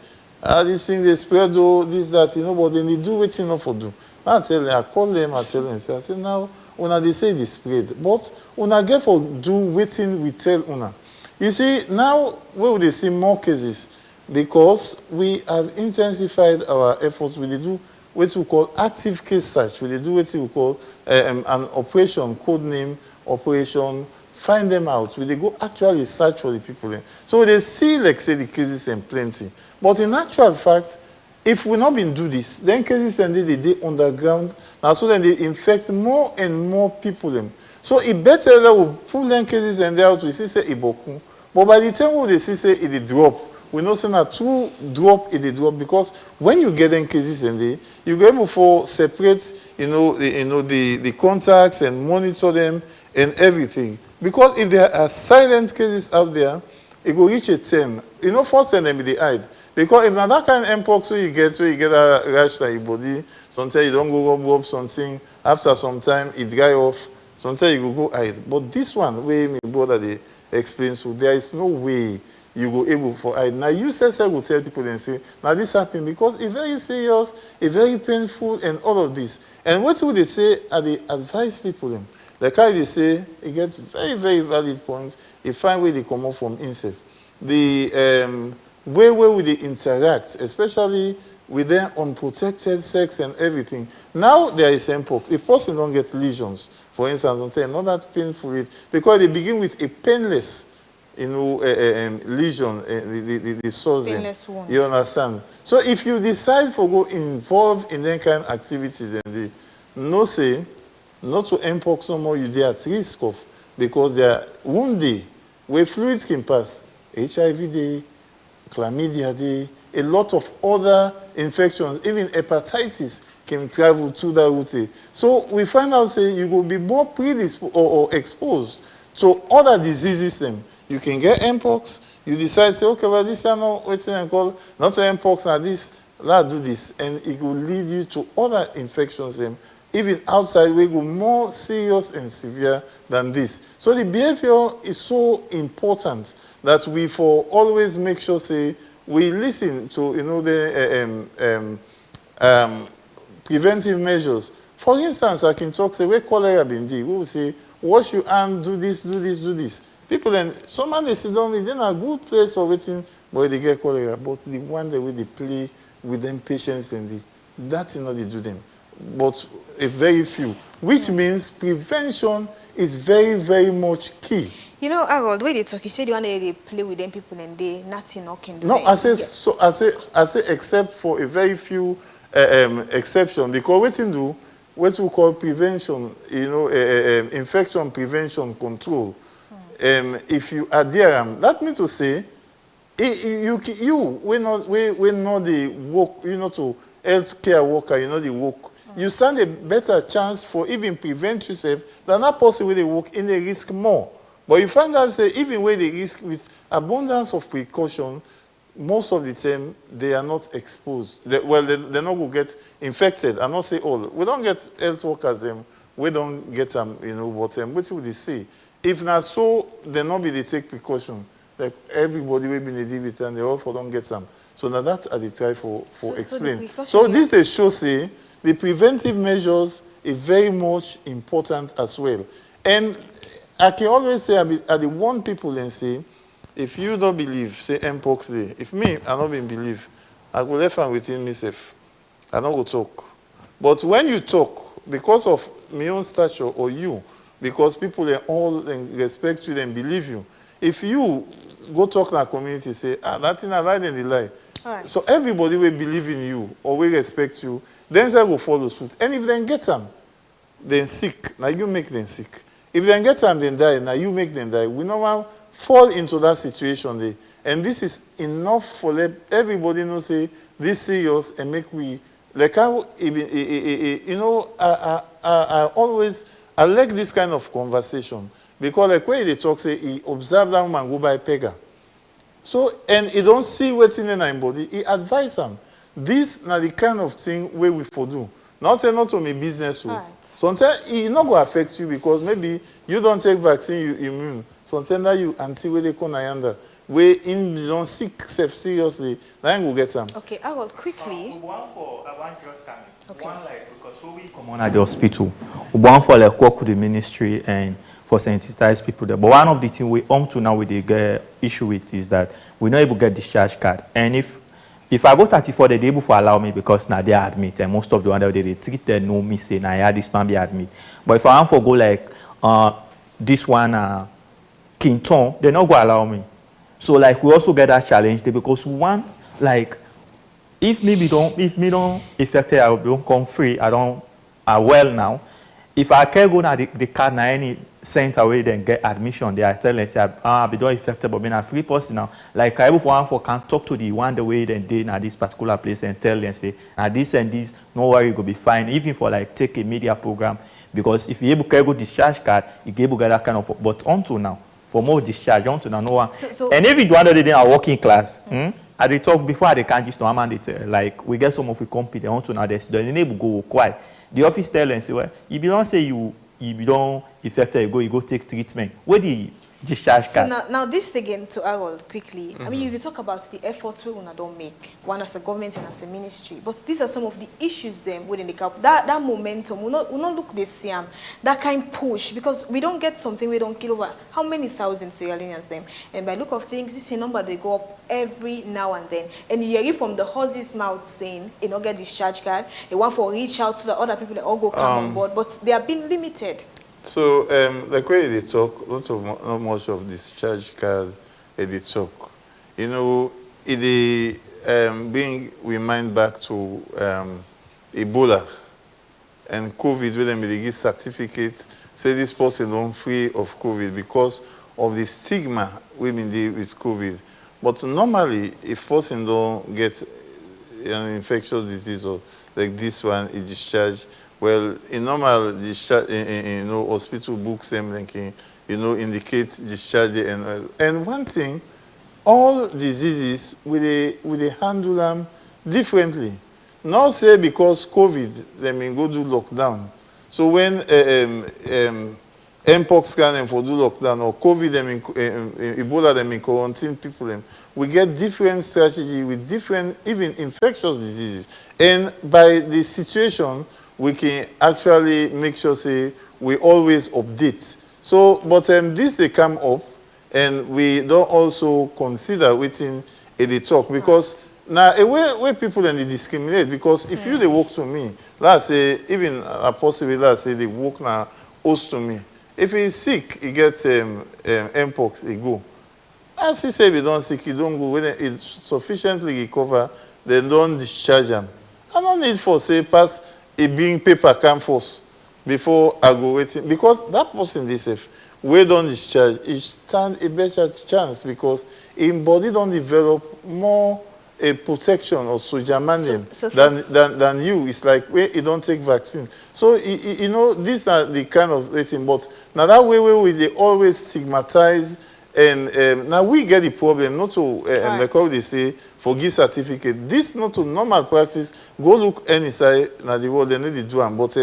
This thing they spread, this, that, you know, but then they do what's enough for do. I tell them, I call them, I tell them, I say, now, una they say they spread, but una get for do waiting we tell una. You see, now, where would they see more cases? Because we have intensified our efforts. We do what we call active case search. We do what we call an operation, code name operation, find them out. We go actually search for the people. So they see, like say, the cases and plenty. But in actual fact, if we not been do this, then cases and they underground. Now so then they infect more and more people. So it better that we pull them cases and they out. We see say iboku. But by the time we see say it drop, we know say that two drop it drop because when you get them cases and you go able for separate, the contacts and monitor them and everything. Because if there are silent cases out there, it will reach a term. You know, first and then they hide. Because if not that kind of mpox where you get a rash like your body, sometimes you don't go rub something, after some time it dry off, sometimes you go hide. But this one, where my brother they explain, so there is no way you go able for hide. Now you say will tell people and say, now this happened because it's very serious, it's very painful and all of this. And what would they say are they advise people? Like how they say, it gets very, very valid points. They find where they come out from insect. The where would they interact, especially with their unprotected sex and everything. Now there is mpox. If person don't get lesions, for instance, I'm saying not that painful, because they begin with a painless, lesion, the source. Painless one. You understand? So if you decide to go involved in that kind of activities, and they no say, not to mpox no more, you are at risk of, because they are wounded, where fluids can pass. HIV day, chlamydia day, a lot of other infections, even hepatitis can travel to that route. So we find out, say, you will be more predisposed or exposed to other diseases. You can get mpox, you decide, say, okay, well, this is not what I call, not to mpox, now this, let's do this. And it will lead you to other infections, even outside, we go more serious and severe than this. So the behavior is so important that we for always make sure, say, we listen to, the preventive measures. For instance, I can talk, say, where cholera been did, we will say, wash your hand, do this, do this, do this. People then, someone they sit down, they're in a good place for waiting, but they get cholera. But the one that way they play with them patients and that's not they do them. But a very few, which means prevention is very, very much key. You know, Harold, where they talk, you said you want to play with them people and they nothing can do. No, I say except for a very few exceptions, because what we call prevention, infection prevention control. If you adhere, that means to say, we're not the work, to healthcare worker, the work. You stand a better chance for even prevent yourself than that person where they work in the risk more. But you find out, say, even where they risk with abundance of precaution, most of the time they are not exposed. They're not going to get infected. I'm not saying all. We don't get health workers, we don't get them, but what would they say? If not so, they not be they take precaution. Like everybody will be in the with and they all don't get them. So now that's how they try for explain. So this they show, say, the preventive measures is very much important as well. And I can always say, I the one people and say, if you don't believe, say mpox day. If me, I don't believe, I go left and within myself. I don't go talk. But when you talk, because of my own stature or you, because people all respect you and believe you, if you go talk in a community, say, that thing I lied and they lie. Right. So everybody will believe in you or will respect you, then they will follow suit. And if they get them, then sick. Now you make them sick. If they get them, then die. Now you make them die. We normally fall into that situation there. And this is enough for everybody to say this serious and make we, like how, you know, I like this kind of conversation. Because like when they talk, say, he observe that woman go by pega. So, and he don't see what's in her body, he advise them. This now the kind of thing where we for do. Not say not to me business. Right. Sometimes it not going to affect you because maybe you don't take vaccine, you immune. Sometimes that you anti where they come under. Where in don't sick seriously, then we'll get some. Okay, I will quickly. One just coming. Okay. One like because when we come on at the hospital, one for like work with the ministry and for sensitize people there. But one of the things we to now with the get issue with is that we're not able to get discharge card. And if I go 34, they're able to allow me because now they admit, and most of the ones they treat them no me say now yeah this man be admit. But if I want to go like this one Kinton, they're not going to allow me. So like we also get that challenge there because one like if me don't affected, I don't come free. I well now. If I can go now the card now any center away then get admission, they are telling say I be don't affected but being a free person now. Like I can talk to the one the way then they now this particular place and tell them say this and this, no worry, you go be fine. Even for like take a media program because if you able to go discharge card, you able to get that kind of but until now. For more discharge, until now no one. And if you do under the day are working class, I they talk before they can't just no mandate like we get some of the company until now they enable go quiet. The office tell and say, well, if you don't say you don't affected, you go take treatment. Where the discharge card? So now this again to Harold quickly. I mean, you talk about the efforts we don't make, one as a government and as a ministry, but these are some of the issues them within the cap. That momentum will not look the same. That kind push because we don't get something we don't kill over. How many thousands Sierra Leoneans them? And by look of things, this is a number they go up every now and then. And you hear it from the horse's mouth saying, you know, get discharge card. They want to reach out to the other people that all go come on board, but they are being limited. So, like when they talk, not much of discharge card, they talk. You know, it being remind back to Ebola and COVID, when they give certificate, say this person don't free of COVID because of the stigma women deal with COVID. But normally, if person don't get an infectious disease or like this one, it discharge. Well, in normal discharge, hospital books, indicate discharge and one thing, all diseases we handle them differently. Not say because COVID, they may go do lockdown. So when Mpox can for do lockdown or COVID, Ebola, them in quarantine people, we get different strategy with different even infectious diseases, and by the situation. We can actually make sure say we always update. So, but this they come up, and we don't also consider within the talk because now where people and they discriminate because if you they walk to me, let's say even possibly let's say they walk now close to me. If he's sick, he gets Mpox, he go. As he say, if he don't sick, he don't go. When it sufficiently recover, they don't discharge him. I don't need for say pass. It being paper come first before I go waiting because that person they safe we don't discharge it stand a better chance because in body don't develop more a protection or soldier manual than you. It's like where you don't take vaccine. So you know these are the kind of waiting. But now that way they always stigmatize. And now we get the problem not to like how they say forgive certificate. This not to normal practice. Go look any side now the world they need to do them. But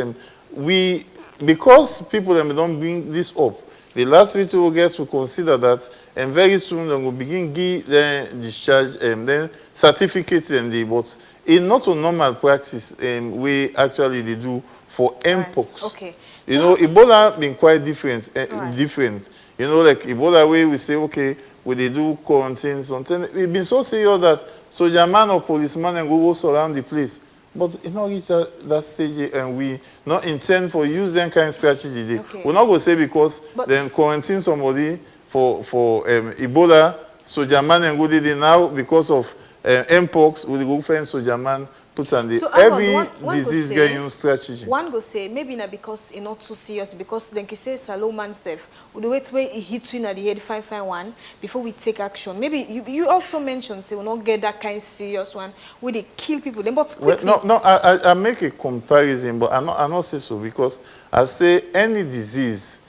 we because people don't bring this up. The last week we will get to consider that, and very soon they will begin give them discharge and then certificates and the but in not a normal practice we actually they do for Mpox. Okay. You know Ebola been quite different. Different. You know, like Ebola way we say, okay, when they do quarantine, something. It's been so serious that soldier man or policeman and go surround the place. But you know, reach that stage and we not intend for use that kind of strategy. Okay. We're not going to say because then quarantine somebody for Ebola, soldier man and go there now because of Mpox, we go find soldier man put on the So, every one disease go say- getting strategy. One go say maybe not because it's not too serious, because then he say Salomon self would the wait where he hits you at the head 551 before we take action. Maybe you also mentioned say we will not get that kind of serious one where they kill people. Then but Well, quickly, I make a comparison, but I not say so because I say any disease,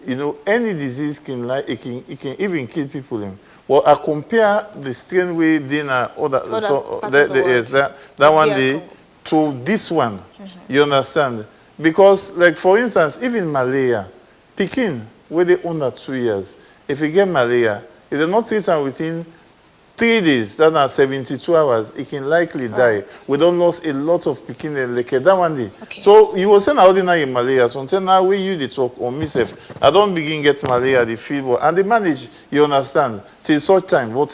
you know, any disease can like it can even kill people. Well, I compare the strain way then other so yes, that one day to this one. You understand? Because like for instance, even malaria, Pekin, where they under 2 years, if you get malaria, if they're not treated within 3 days, that are 72 hours, it can likely die. We don't lose a lot of Pekin and like that one day. So you will say now ordinary malaria. So until now we you the talk or myself, I don't begin get malaria, the fever, and they manage. You understand? Till such time, but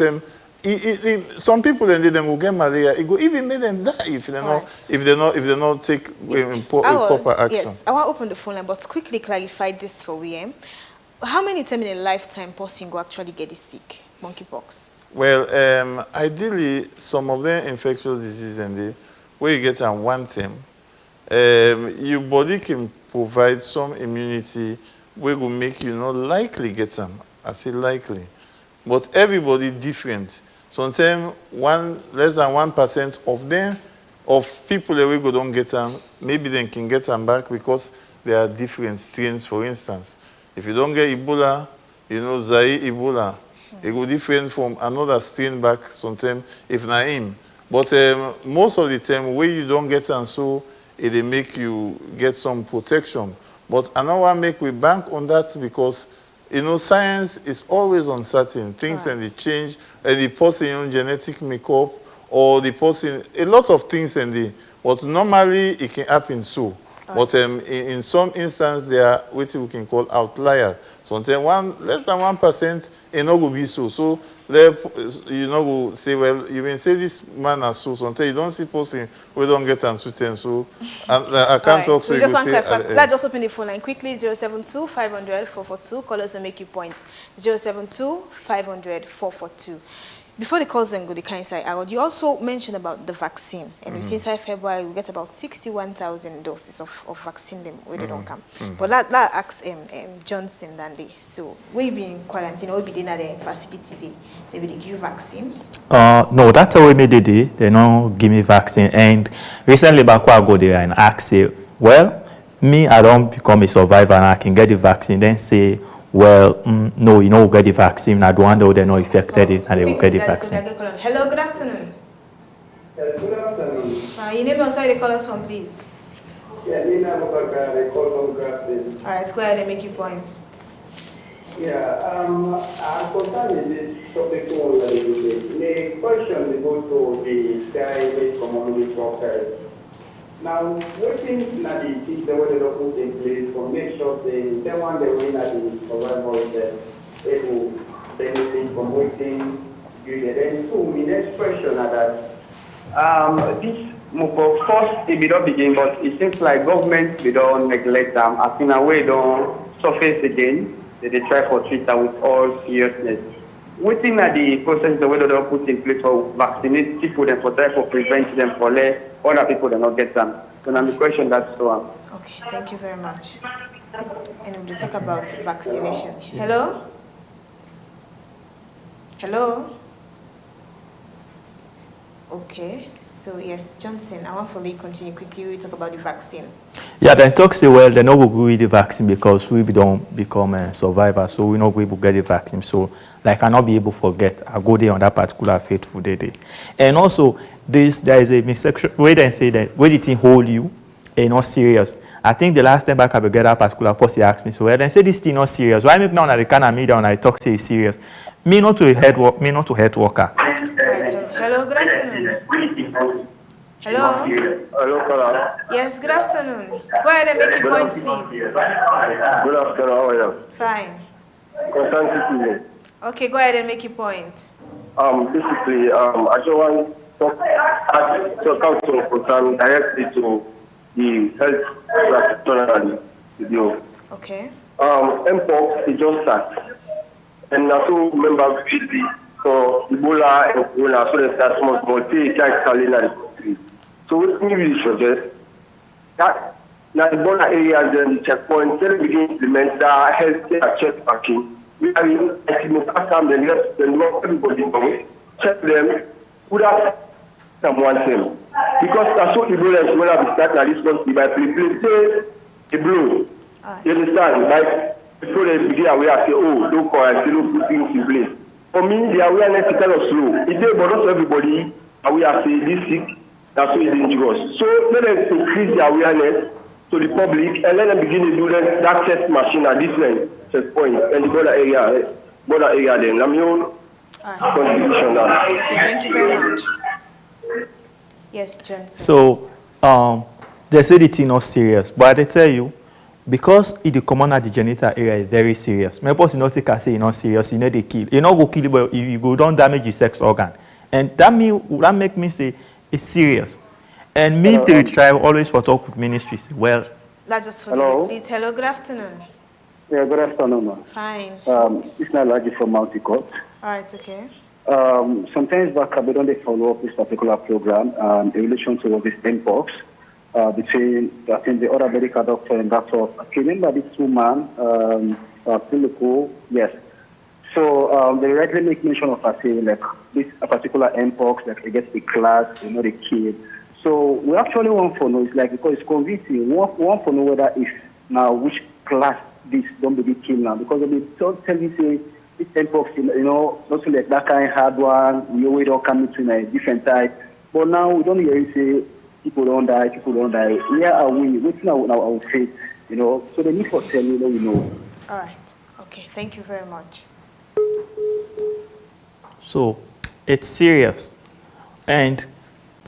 some people and them will get malaria. It go even make them die if they not take proper action. Yes, I want to open the phone line, but quickly clarify this for we. How many times in a lifetime person go actually get this sick, monkeypox? Well, ideally, some of them infectious diseases and the where you get on one time, your body can provide some immunity where will make you not likely get them. I say likely, but everybody different. Sometimes less than 1% of them, of people that we go don't get them, maybe they can get them back because there are different strains. For instance, if you don't get Ebola, you know Zaire Ebola. It go different from another strain back sometimes if not him. But most of the time where you don't get and so it make you get some protection. But I don't want to make we bank on that because you know science is always uncertain. Things and they change and the person genetic makeup or the person a lot of things and they but normally it can happen so. But in some instances, there are what we can call outliers. Sometimes less than 1%, it not will be so. So you know, go say, well, you can say this man is so. Sometimes you don't see person we don't get them to them. So I can't talk to you. Let's just open the phone line quickly. 072 500 442. Call us and make your point. 072 500 442. Before the calls then go the kind side, you also mentioned about the vaccine. And since February, we get about 61,000 doses of vaccine them where they don't come. But that asks Johnson Dandy. So we be in quarantine, we be in the facility, they will give you vaccine? No, that's how we made it. They don't give me vaccine. And recently, back I go there and ask, say, well, me, I don't become a survivor and I can get the vaccine. Then say, well, no, you know, get the vaccine. I don't know they're not affected, and they will get the vaccine. Hello, good afternoon. Yes, good afternoon. Your name and sorry, the callers from, please. Yeah, Nina Mokaka, I call from Grafton. All right, go ahead and make your point. Yeah, I'm concerned with this topic on the question we go to the sky community workers. Now, working na the things that we put in place to make sure the one that we na the survival is able to benefit from working together. Then two, the next question is that this first it don't begin, but it seems like government they don't neglect them. As in a way, don't surface again. They try for treat them with all seriousness. Within the process the way they don't put in place for vaccinate people and for try for prevent them for let other people do not get them. So now the question that's so. Okay, thank you very much. And we'll talk about vaccination. Hello? Hello? Okay, so yes, Johnson, I want for you to continue quickly. We talk about the vaccine. Yeah, then talk say, well, they not go with the vaccine because we don't become a survivor, so we not go able to get the vaccine. So, like, I not be able to forget, I go there on that particular fateful day. And also, there is a misconception where they say that when the thing hold you, it's not serious. I think the last time back I get that particular person asked me, so well, then say this thing not serious. Why make now that the kind of media when I talk say it's serious? Me not to a head worker. Right, so, hello, good afternoon. Hello? Hello, caller. Yes, good afternoon. Go ahead and make your point, please. Good afternoon, how are you? Fine. Concern. Okay, go ahead and make your point. Basically, I just want to talk to concern directly to the health practitioner video. Okay. Mpox is just that. And also remember busy. So Ebola and Corona, so there's that small thing actually in the country. So when we really suggest that now the border areas and the checkpoints, then we begin to implement that healthcare check packing. We are in time, then let everybody go, check them, put out someone them. Because that's what Ebola is when I start at this country by say a blow. You understand? Like before they begin aware, say, oh, don't call and say, don't put things in place. For me, the awareness is kind of slow. It's there, but not everybody aware say this sick, that's why it's dangerous. So let them increase the awareness to the public and let them begin to do that test machine at different checkpoints and the border area then. I'm your contribution now. Okay, thank you very much. Yes, Johnson. So, they say the thing not serious, but I tell you, because in the communal degenerator area is very serious. My boss not take say it's not serious, you know they kill. You not go kill, but if you go don't damage the sex organ. And that make me say it's serious. And military tribe always for talk with ministries. Well, Let's just hold it, please. Hello, good afternoon. Yeah, good afternoon, ma'am. Fine. It's not largely from Mounty Court. All right, okay. Sometimes back, we don't follow up this particular program in relation to this mpox between, I think, the other medical doctor and that of. I can remember this woman, Philipo, yes. So they regularly make mention of us saying like this a particular mpox, like against the class, you know, the kid. So we actually want to know, it's like, because it's convincing, we want to know whether if now which class this don't be killed now, because they tell you say this mpox, you know, not like that kind of hard one, we always don't come into a different type. But now we don't hear you say people don't die. Where are we? What's now our fate? You know, so the need for telling, we know. All right. Okay. Thank you very much. so it's serious. And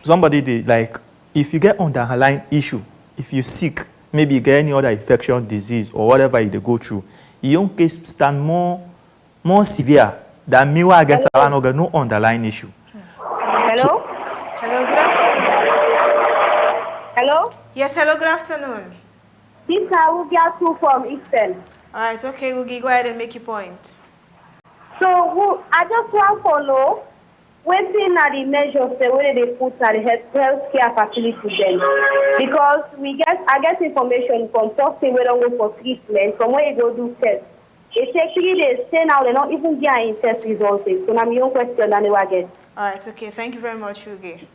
somebody did, like, if you get underlying issue, if you sick, maybe you get any other infection, disease, or whatever you go through, your case stand more severe than me where I get no underlying issue. Hello? Hello, good afternoon. Hello? Yes, hello, good afternoon. This is Ugia from Eastern. All right, okay, Ugi, go ahead and make your point. So, I just want to know, waiting at the measures the way they put at the healthcare facilities then. Because I get information from something we don't go for treatment, from where you go do tests. It takes 3 days, stay now, they don't even get in test results. So now my own question than they will get. All right, okay, thank you very much, Ugi.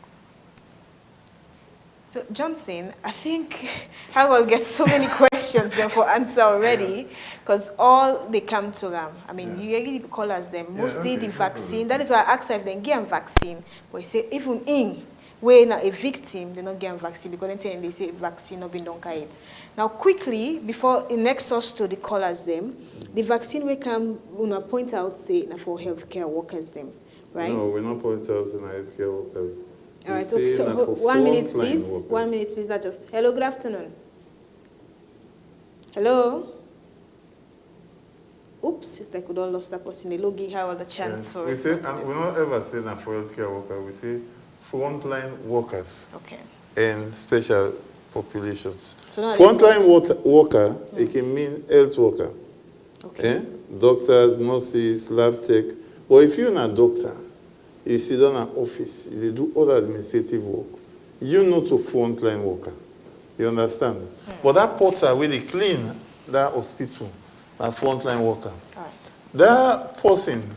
So, Johnson, I think I will get so many questions there for answer already, because all they come to them. I mean, you really call us them, mostly the vaccine. That is why I asked if they get a vaccine. But you say, even in when a victim, they not get a vaccine, because they say vaccine not been done it. Now, quickly, before it next us to the callers them, the vaccine will come, point out, say, for healthcare workers them, right? No, we're not pointing out in healthcare workers. All right, okay, so 1 minute, please. 1 minute, please. Not just. Hello, good afternoon. Hello. Oops, it's like we don't lost that person. They logi how are the chance for we say, and we not ever say that for healthcare worker. We say frontline workers. Okay. And special populations. So frontline worker, it can mean health worker. Okay. Doctors, nurses, lab tech. But if you're not a doctor, you sit down in an office, you do all the administrative work. You're not a frontline worker. You understand? But that porter really clean that hospital, that frontline worker. Right. That person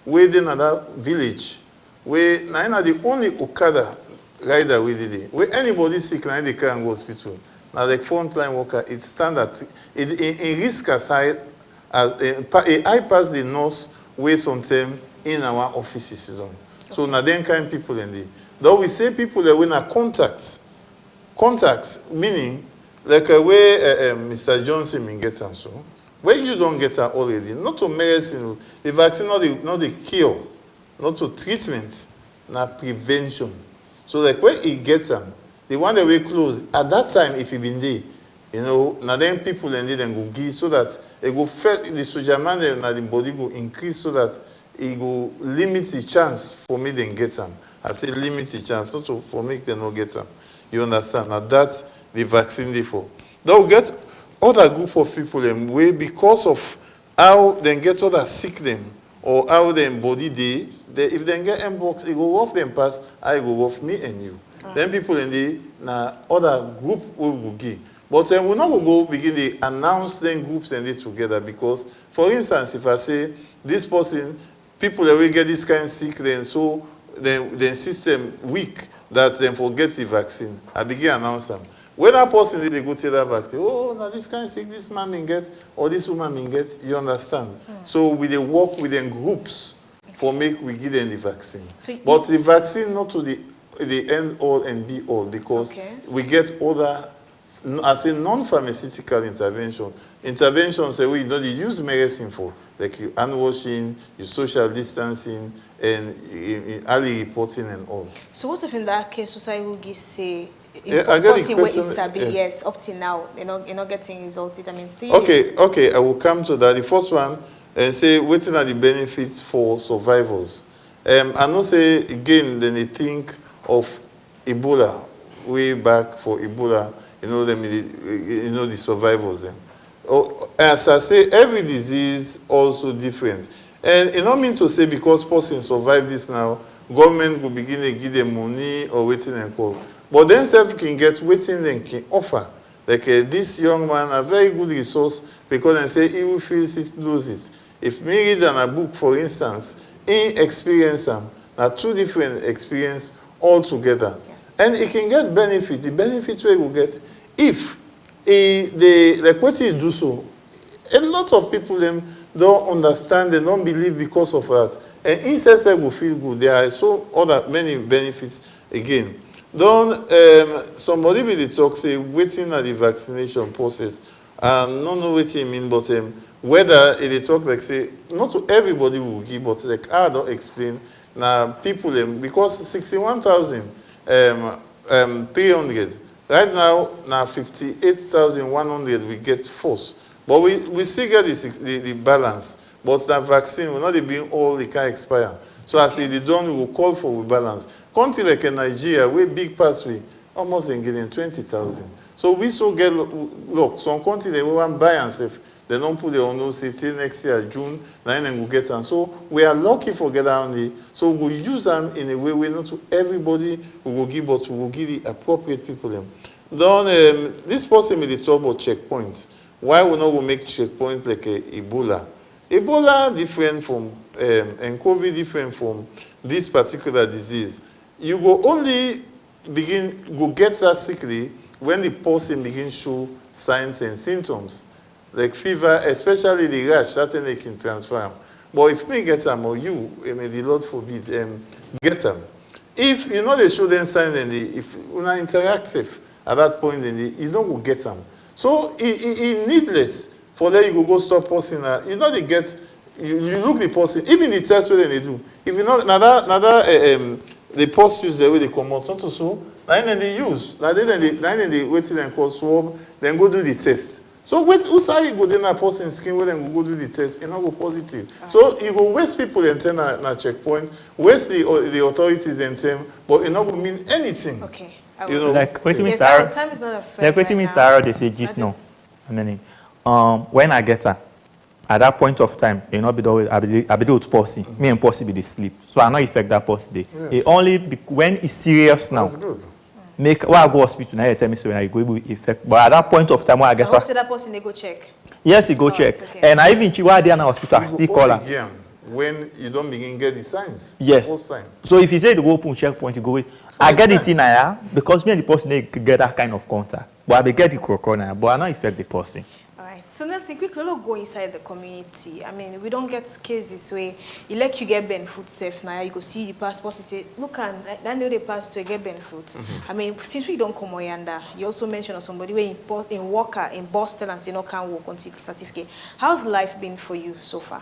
waiting at that village, where now the only Okada rider we did it. Where anybody sick, now they can go hospital. Now the frontline worker, it's standard. It risk aside as I pass the nurse way sometime in our offices. You know. So now then kind people in the. Though we say people that when are contacts. Contacts meaning like a way Mr. Johnson may get and so. Where you don't get her already, not to medicine, the vaccine not the cure, not to treatment, not prevention. So like when he gets them, the one that we close at that time if he been there, you know, now then people and then go give so that it go fed the soldier man and the body go increase so that it go limit the chance for me then get them. I say limit the chance, not to for me they not get them. You understand? Now that's the vaccine there for. They'll get other group of people them way because of how they get other sick them or how their body they if they get mpox, it go off them pass, I go off me and you. Then people in the other group will give. But we're not going to go begin to announce them groups and they together because, for instance, if I say this person, people that will get this kind of sick, then so the system weak that then forget the vaccine, I begin to announce them. When that person they go to that vaccine, oh, now this kind of sick, this man may get, or this woman may get, you understand? So we they work with them groups for make we give them the vaccine. So but the vaccine not to the end all and be all because we get other, as a non-pharmaceutical intervention. Interventions that we don't use medicine for, like your hand washing, your social distancing, and early reporting and all. So what if in that case society will say I get the question. Yes, up till now, you're not getting results. I mean, okay, I will come to that. The first one, and say, what are the benefits for survivors? I know say, again, then they think of Ebola, way back for Ebola, the survivors. Then. As I say, every disease also different. And it don't mean to say because person survive this now, government will begin to give them money or waiting and call. But then self can get waiting and can offer. Like this young man, a very good resource because they say he will feel it, lose it. If me read a book, for instance, he experience them, now two different experience all together. Yes. And he can get benefit. The benefit we will get if like what he do so. A lot of people them don't understand, they don't believe because of that. And instead will feel good. There are so other many benefits again. Don't somebody be the talk say waiting at the vaccination process. Not know what he mean, but whether it talk like say not to everybody will give, but like I don't explain now people because 61,300 right now 58,100 we get force, but we still get the balance. But that vaccine will not be all it can expire. So as it is done, we will call for balance. Country like in Nigeria, we big pass we almost getting 20,000. So we still get look. Some country they want buy and save. They don't put their own no say till next year June. Then we get them. So we are lucky for get only. So we will use them in a way not to everybody we will give, but we will give the appropriate people them. Then this person may talk about checkpoints. Why we not will make checkpoints like Ebola? Ebola different from and COVID different from this particular disease. You go only go get that sickly when the person begins show signs and symptoms, like fever, especially the rash, that they can transfer them. But if me get them or you, may the Lord forbid, get them. If you know they show them signs and if you're not interactive at that point, then you don't go get them. So it's needless for them you go stop person. You know they get, you look the person, even the test where they do. If you know another the postures the way they come out, not so. Then they use. Then they wait till they call swab, then go do the test. So who say you go then a person skin where then go do the test, and not go positive. So you go waste people and turn a checkpoint, waste the authorities and them, but it not go mean anything. Okay. You know, like wait yes, our time is not a friend. Like wait Mr. Arrow, they say just no. I mean, when I get her, at that point of time, you know, I be with Posse. Me and Posse be the sleep. So I not affect that Posse day. Yes. It only when it's serious now. That's good. Make I go hospital now. You tell me so when I go effect. But at that point of time when I get her, so that person they go check. Yes, he go check. Okay. And I even while they are in hospital, I still call her. Again, when you don't begin get the signs. Yes. First signs. So if you say to go open checkpoint, you go away. I get it in here because me and the person they get that kind of contact. But I get the corona, but I not affect the person. So let's quickly go inside the community. I mean, we don't get cases where you like you get benefit safe now. You go see the passport and say, look, and then they pass to get benefit. I mean, since we don't come yonder, you also mentioned somebody where in worker in Boston and say no can't work until certificate. How's life been for you so far?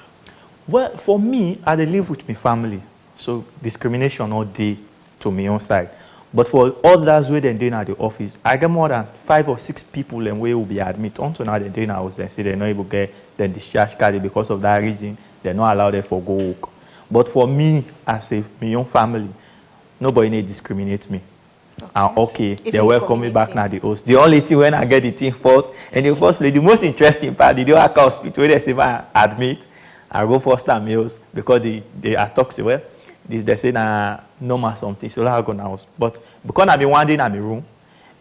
Well, for me, I live with my family, so discrimination all day to me on side. But for others where they're doing at the office, I get more than 5 or 6 people and we will be admitted. Until now they're doing house, they say they're not able to get the discharge card because of that reason. They're not allowed there for go work. But for me, as a my own family, nobody need discriminate me. Okay. They welcome me back now the host. The only thing when I get the thing first, and the first place, the most interesting part, the Oaka hospital where they say I admit, I go first time meals because they are toxic. Well, this they say na normal something, so I go now. But because I been wandering in my room,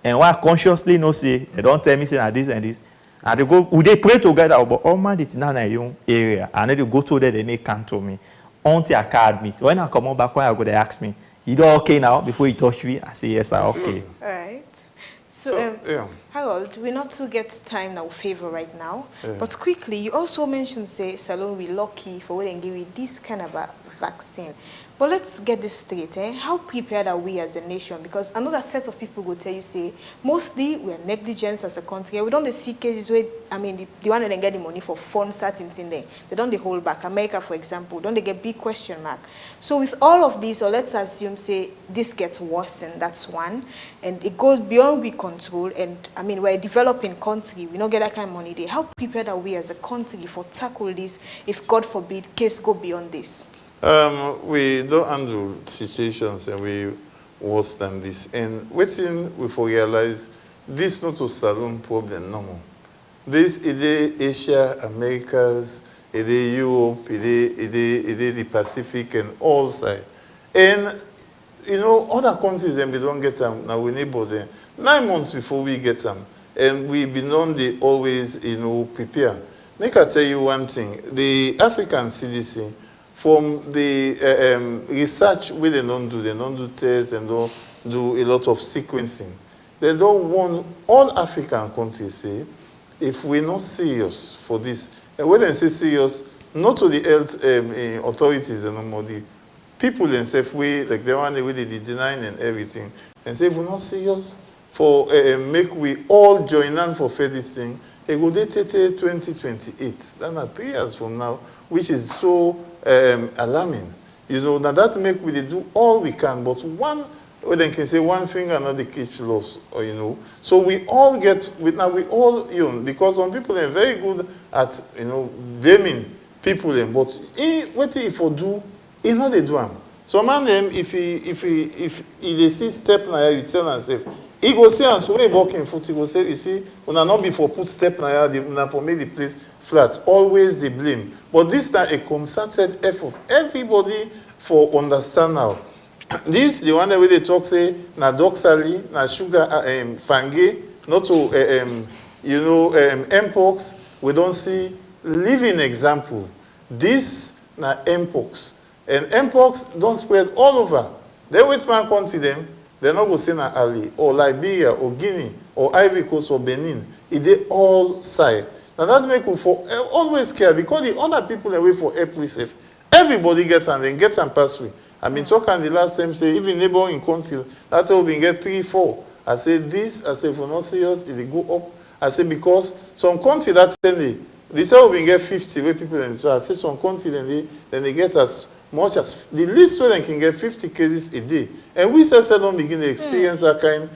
and while consciously no say, they don't tell me say na this and this, and they go, would they pray together? But all man it's not in your area, and then they go to there, they can't tell me until I can admit. When I come on back, when I go, they ask me, "You don't okay now?" Before you touch me, I say yes, I'm okay. All right. So, Harold, we not to get time now favor right now, but quickly, you also mentioned say Salone we lucky for when they give you this kind of a vaccine. But let's get this straight, How prepared are we as a nation? Because another set of people will tell you, say, mostly we are negligent as a country. We don't see cases where, I mean, the one that get the money for fund certain thing there. They don't hold back. America, for example, don't they get big question mark? So with all of this, or let's assume, say, this gets worse, and that's one, and it goes beyond we control, and I mean, we're a developing country, we don't get that kind of money there. How prepared are we as a country for tackle this if, God forbid, case go beyond this? We don't handle situations and we worse than this. And waiting we for realize this not a Salone problem no more. This is Asia, Americas, it is Europe, it is the Pacific and all sides. And you know, other countries they don't get them. Now we neighbors them 9 months before we get them. And we've been on the always, prepare. Make I tell you one thing. The African CDC, from the research where they don't do tests and don't do a lot of sequencing. They don't want all African countries say, if we're not serious for this, and when they say serious, not to the health authorities and no the people themselves, like the one with the denying and everything, and say if we're not serious for make we all join on for this thing, it will date 2028. That's not 3 years from now, which is so alarming. You know, now that make we do all we can, but one, well, they can say one finger, another catch loss, or you know. So we all get, now we all, because some people are very good at, blaming people, but what if you do, he not they do them. So man, if he see step now, you tell himself, he go say, and so when he walk in foot, he go say, you see, when I not before put step now, for make the place flat. Always the blame. But this time a concerted effort. Everybody for understand now. This the one that they talk say na doxally, na sugar fange, not to mpox. We don't see living example. This na mpox. And mpox don't spread all over. They wait man country them. They're not going to say na Ali or Liberia or Guinea or Ivory Coast or Benin. They all side. Now that make you for always care because the other people away for help we safe. Everybody gets and then gets and pass through. I mean talking the last time say even neighboring country that's how we get 3, 4. I say this, I say if we're not serious, it go up. I say because some country that they tell we get 50 where people in so I say some country then they get as much as the least way they can get 50 cases a day. And we say don't begin to experience that kind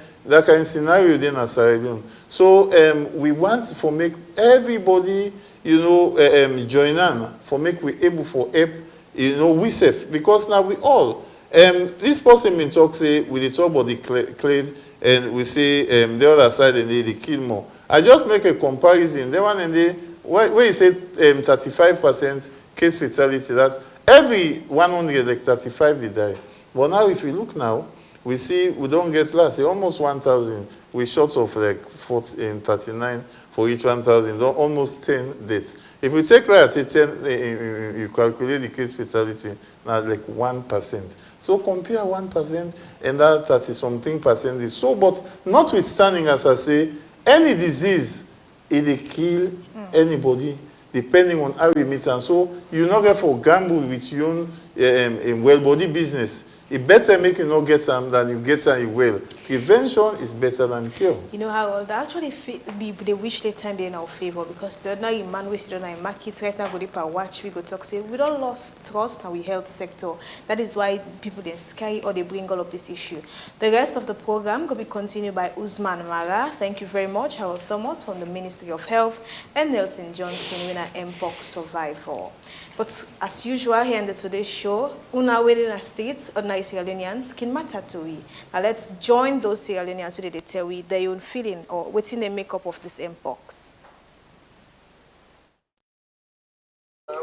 of scenario then as Sierra Leone. So we want to make everybody, join on for make we able for help, we safe. Because now we all this person been talk say we dey talk about the clade and we say the other side and they kill more. I just make a comparison. The one and they where you say 35% case fatality, that every 100 like 35 they die. But now if you look now, we see we don't get less, almost 1,000. We short of like 39 for each 1,000, almost 10 deaths. If we take that, say 10, you calculate the case fatality, now like 1%. So compare 1% and that 30-something% is so, but notwithstanding, as I say, any disease, it kill anybody, depending on how we meet. And so you not get for gamble with your own well-body business. It better make you not get some than you get some you will. Prevention is better than cure. You know how old actually they wish they time they in our favor because they're not in man waste, they're not in market right now. Go deep and watch. We go talk say we don't lost trust in our health sector. That is why people they sky or they bring all of this issue. The rest of the program will be continued by Usman Mara. Thank you very much, Harold Thomas from the Ministry of Health, and Nelson Johnson, winner mpox survivor. But as usual here in the Today's Show, una within the states, ordinary Sierra Leoneans can matter to we. Now let's join those Sierra Leoneans who they tell we their own feeling or what's in the makeup of this mpox.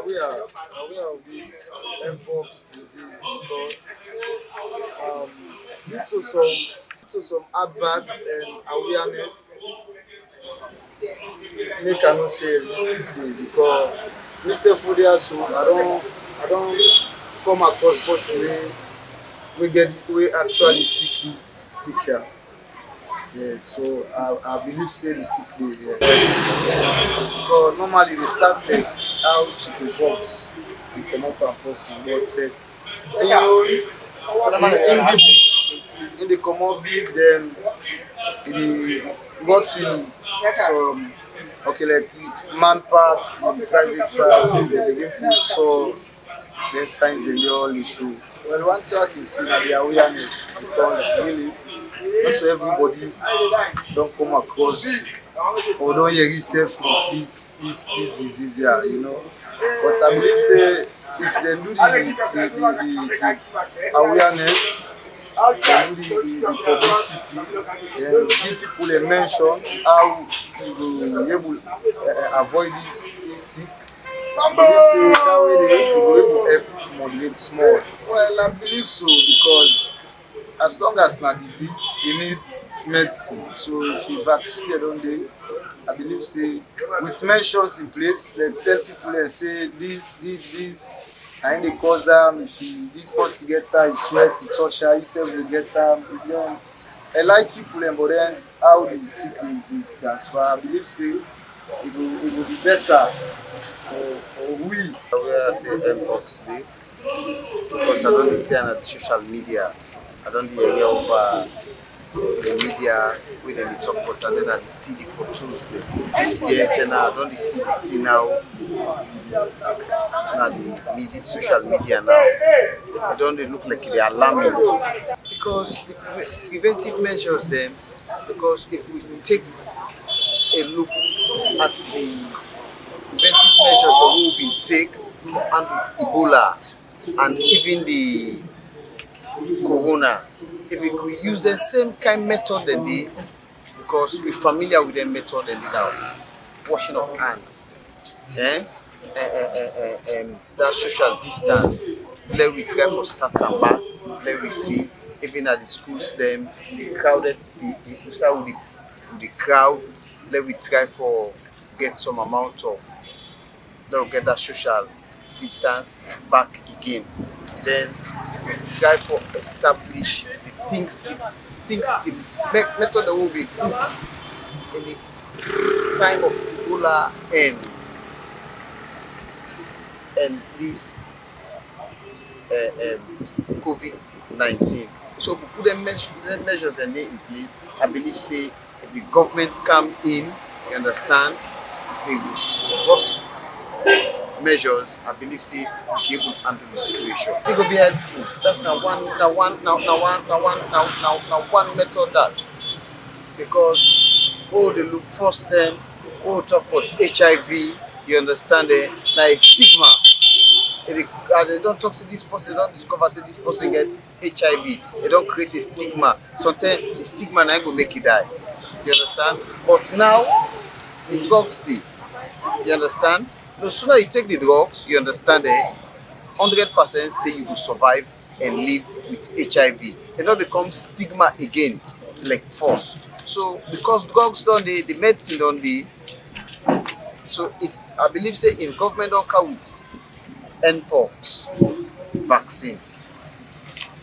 We are aware of this mpox disease because due to some adverts and awareness, make I not say this because me say for there so I don't come across person we actually sick this sick here. Yeah, so I believe say the sick day here. Because normally they start like how chicken box they come up and person, but like in the come up big, then it got in some like man parts, private parts, they give people so then signs the all issue. Well, once you can see that the awareness because really not so everybody don't come across or don't hear yourself with this disease here, you know. But I believe say if they do the awareness, they do the publicity, then give people a mention how you will be able to avoid this sick. I believe say that way they will be able to help moderate small. Well, I believe so because as long as na disease, you need medicine. So if you vaccine they don't do, I believe say with mentions in place, they tell people and say this, and they cause if this person gets her, you sweat, you touch her, you say will get her, then enlighten people but then how the sick will transfer. I believe say it will be better for we. I say Mpox Day because I don't see on the social media. I don't hear over the media when they talk about and then I see the photos there. This BNT now, I don't see the thing now. Now the media, social media now. I don't look like they are alarming because the preventive measures then. Because if we take a look at the preventive measures that will be taken to handle Ebola and even the Corona, if we could use the same kind of method than they, because we're familiar with the method and now washing of hands, that social distance, let we try for start and back, let we see, even at the schools, them, the crowded, the crowd, let we try for get some amount of, let we get that social distance back again. Then we try for establish the things, the method that will be put in the time of Ebola and this COVID-19. So if we put them measures that they in place, I believe say if the government come in, you understand, it's a robust measures, I believe say we can able to handle the situation. It will be helpful. That's now one method that because they look first them, talk about HIV, you understand now a stigma. They don't talk to this person, they don't discover say this person gets HIV. They don't create a stigma. Sometimes the stigma now go make you die. You understand? But now the drugs you understand? No sooner you take the drugs, you understand 100% say you will survive and live with HIV. They don't become stigma again, like force. So because drugs don't the medicine don't so if I believe say if government don't come with Mpox vaccine,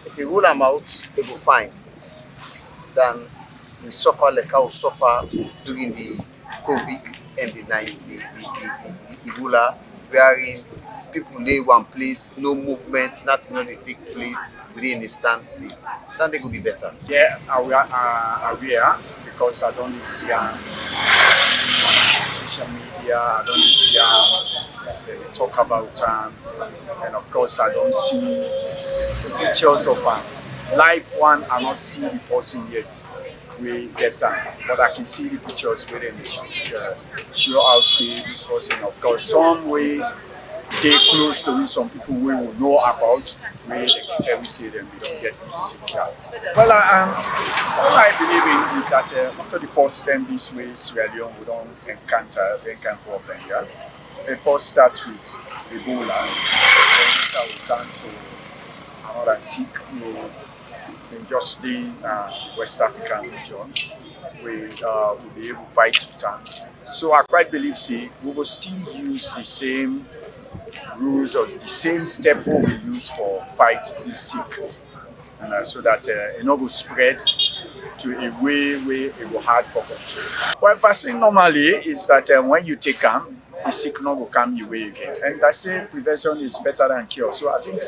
if you roll them out, they go fine. Then we suffer like how we suffer during the COVID and the Ebola, wherein people lay one place, no movement, nothing they take place within a standstill. Then they could be better. Yeah, aware because I don't see on social media, I don't see they talk about and of course I don't see the pictures of live one. I not see the person yet. We get but I can see the pictures within show out see this person. Of course, some way they close to me, some people we will know about where they can tell me say them we don't get this sick. Well, what I believe in is that after the first time this way Sierra Leone we don't encounter any kind of problem here. It first starts with Ebola, then we turn to and sick, in just the West African region, we will be able to fight with them. So I quite believe, we will still use the same rules or the same step we use for fight the sick, and so that it not will spread to a way where it will hard for control. Well, vaccine normally is that when you take them, the sick not will come your way again. And I say prevention is better than cure. So I think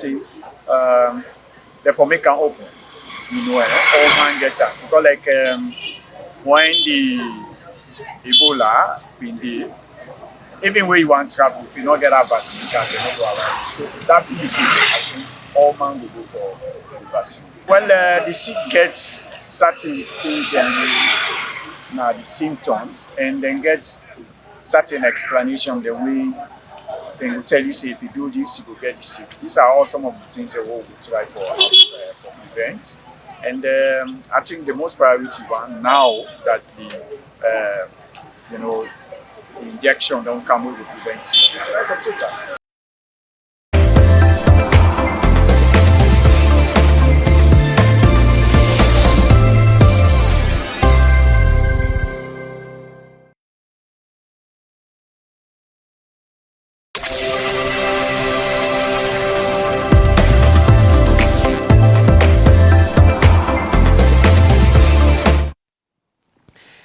therefore make an open. All man get that. Because like when the Ebola been there, even when you want to travel, if you not get a vaccine, you can not go around. So if that be the case, I think all man will go for the vaccine. Well, the sick get certain things and the symptoms, and then get certain explanation the way they will tell you, say, if you do this, you will get the sick. These are all some of the things that we will try for prevent. And I think the most priority one now that the the injection don't come with the preventive, we try to take that.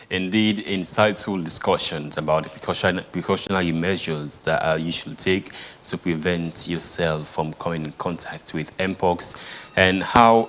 Indeed, insightful discussions about the precautionary measures that you should take to prevent yourself from coming in contact with Mpox, and how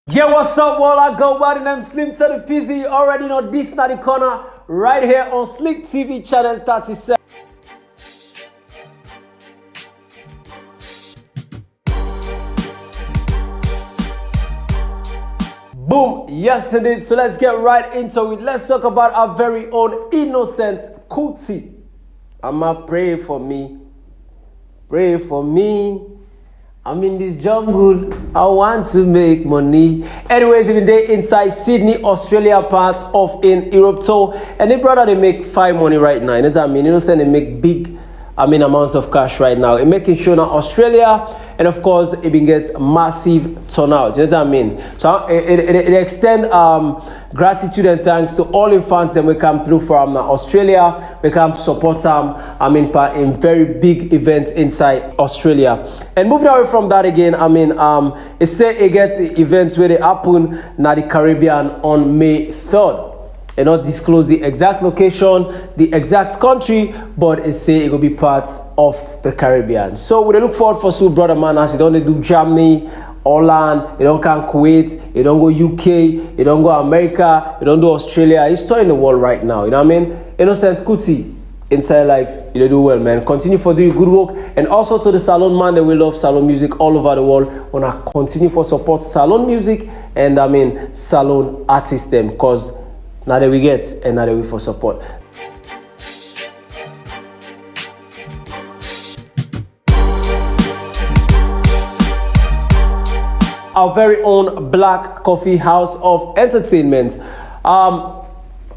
Yeah, what's up, world? I go by the name Slim to the PZ. You already know this not the corner right here on Slick TV channel 37. Boom, yes indeed. So let's get right into it. Let's talk about our very own Innocent Kuti. I'ma pray for me. Pray for me. I'm in this jungle, I want to make money. Anyways, even they inside Sydney, Australia, part of in Europe too. And they brother, they make fine money right now. You know what I mean? You know, they make big, amounts of cash right now. And making sure now Australia, and of course, it gets massive turnout. You know what I mean? So it extend gratitude and thanks to all the fans that we come through from Australia. We come support them. In very big events inside Australia. And moving away from that again, it say it gets events where they happen now the Caribbean on May 3rd. They not disclose the exact location, the exact country, but it say it will be part of the Caribbean. So we look forward for some brother man as you don't do Germany, Holland, you don't come Kuwait, you don't go UK, you don't go America, you don't do Australia. It's touring the world right now. You know what I mean? Innocent Kuti, inside life, you do well, man. Continue for doing good work, and also to the salon man that we love salon music all over the world. Wanna continue for support salon music and salon artists them, because now that we get and now that we for support. Our very own Black Coffee House of Entertainment.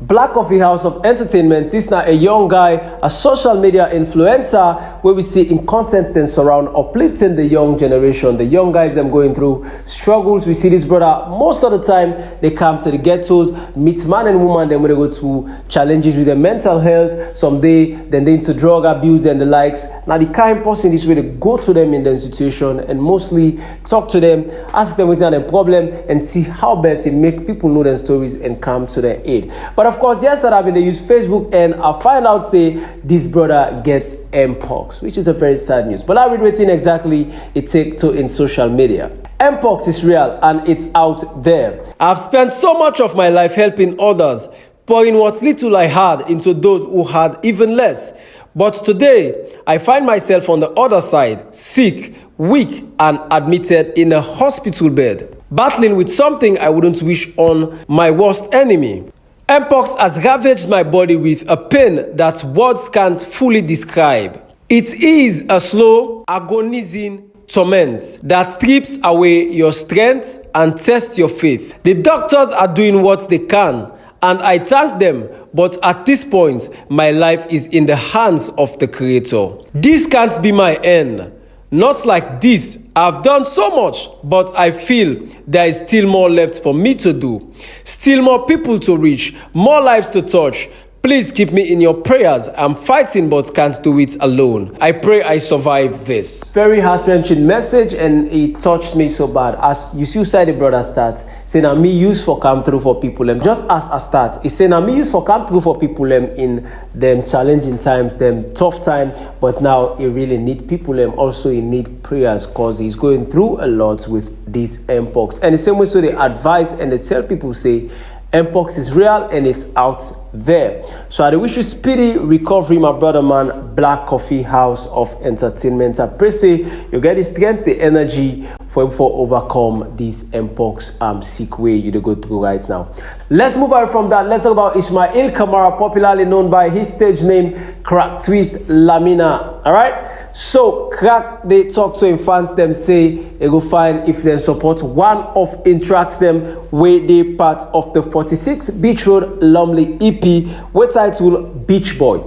Black Coffee House of Entertainment, this is now a young guy, a social media influencer, where we see in content then surround uplifting the young generation, the young guys them going through struggles. We see this brother most of the time, they come to the ghettos, meet man and woman, then when they go to challenges with their mental health, someday then they into drug abuse and the likes. Now the kind person this way they go to them in their situation and mostly talk to them, ask them what's their problem, and see how best they make people know their stories and come to their aid. But of course, yesterday they use Facebook and I find out say this brother gets Mpox, which is a very sad news. But I read what exactly it take to in social media. Mpox is real and it's out there. I've spent so much of my life helping others, pouring what little I had into those who had even less. But today, I find myself on the other side, sick, weak, and admitted in a hospital bed, battling with something I wouldn't wish on my worst enemy. Mpox has ravaged my body with a pain that words can't fully describe. It is a slow, agonizing torment that strips away your strength and tests your faith. The doctors are doing what they can, and I thank them, but at this point, my life is in the hands of the Creator. This can't be my end. Not like this. I've done so much, but I feel there is still more left for me to do. Still more people to reach, more lives to touch. Please keep me in your prayers. I'm fighting but can't do it alone. I pray I survive this. Very heart-wrenching message, and it touched me so bad. As you see, the brother start saying, "I me use for come through for people." Just as a start, he saying, "I me use for come through for people in them challenging times, them tough time." But now he really need people. Also, he need prayers because he's going through a lot with this Mpox. And the same way, so they advise and they tell people, say, Mpox is real and it's out there. So I wish you speedy recovery, my brother man. Black Coffee House of Entertainment. I pray say you get the strength, the energy for overcome this Mpox sick way you go through right now. Let's move on from that. Let's talk about Ismail Kamara, popularly known by his stage name Crack Twist Lamina. All right. So Crack, they talk to him fans, them say they go find if they support one of in tracks them where they part of the 46 Beach Road Lumley EP with title Beach Boy.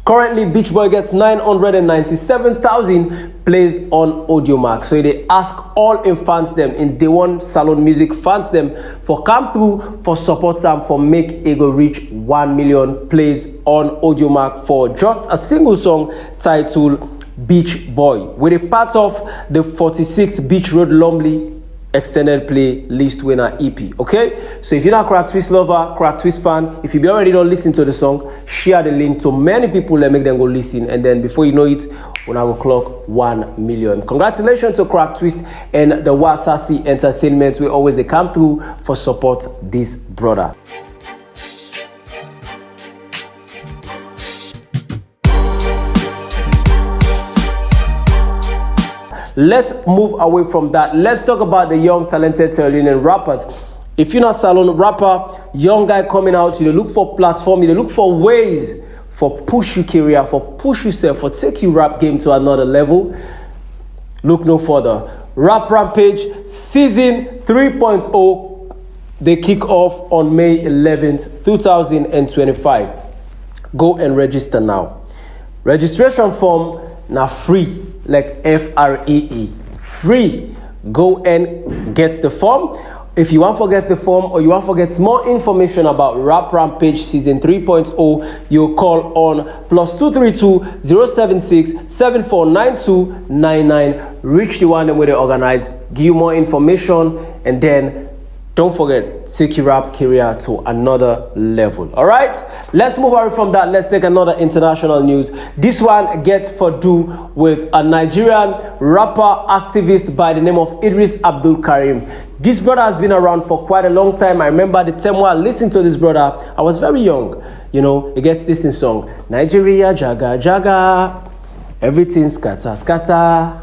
Currently, Beach Boy gets 997,000 plays on Audiomack. So they ask all in fans them in Day One Salon Music fans them for come through for support them for make it go reach 1 million plays on Audiomack for just a single song titled Beach Boy, with a part of the 46 Beach Road Lumley extended play list winner EP. Okay, so if you're not Crack Twist lover, Crack Twist fan, if you already don't listen to the song, share the link to many people and make them go listen, and then before you know it, when I will clock 1 million. Congratulations to Crack Twist and the Wasasi Entertainment. We always they come through for support this brother. Let's move away from that. Let's talk about the young, talented Sierra Leonean rappers. If you're not Salon rapper, young guy coming out, you look for platform, you look for ways for push your career, for push yourself, for take your rap game to another level. Look no further. Rap Rampage Season 3.0, they kick off on May 11th, 2025. Go and register now. Registration form now free. Like FREE, free. Go and get the form. If you want to get the form or you want to get more information about Rap Rampage Season 3.0, you call on +232 076 7492 99. Reach the one where they organize, give you more information, and then don't forget, take your rap career to another level. All right, let's move away from that. Let's take another international news. This one gets for do with a Nigerian rapper activist by the name of Idris Abdul Karim. This brother has been around for quite a long time. I remember the time when I listened to this brother, I was very young. You know, he gets this in song, Nigeria Jaga Jaga, everything scatter scatter,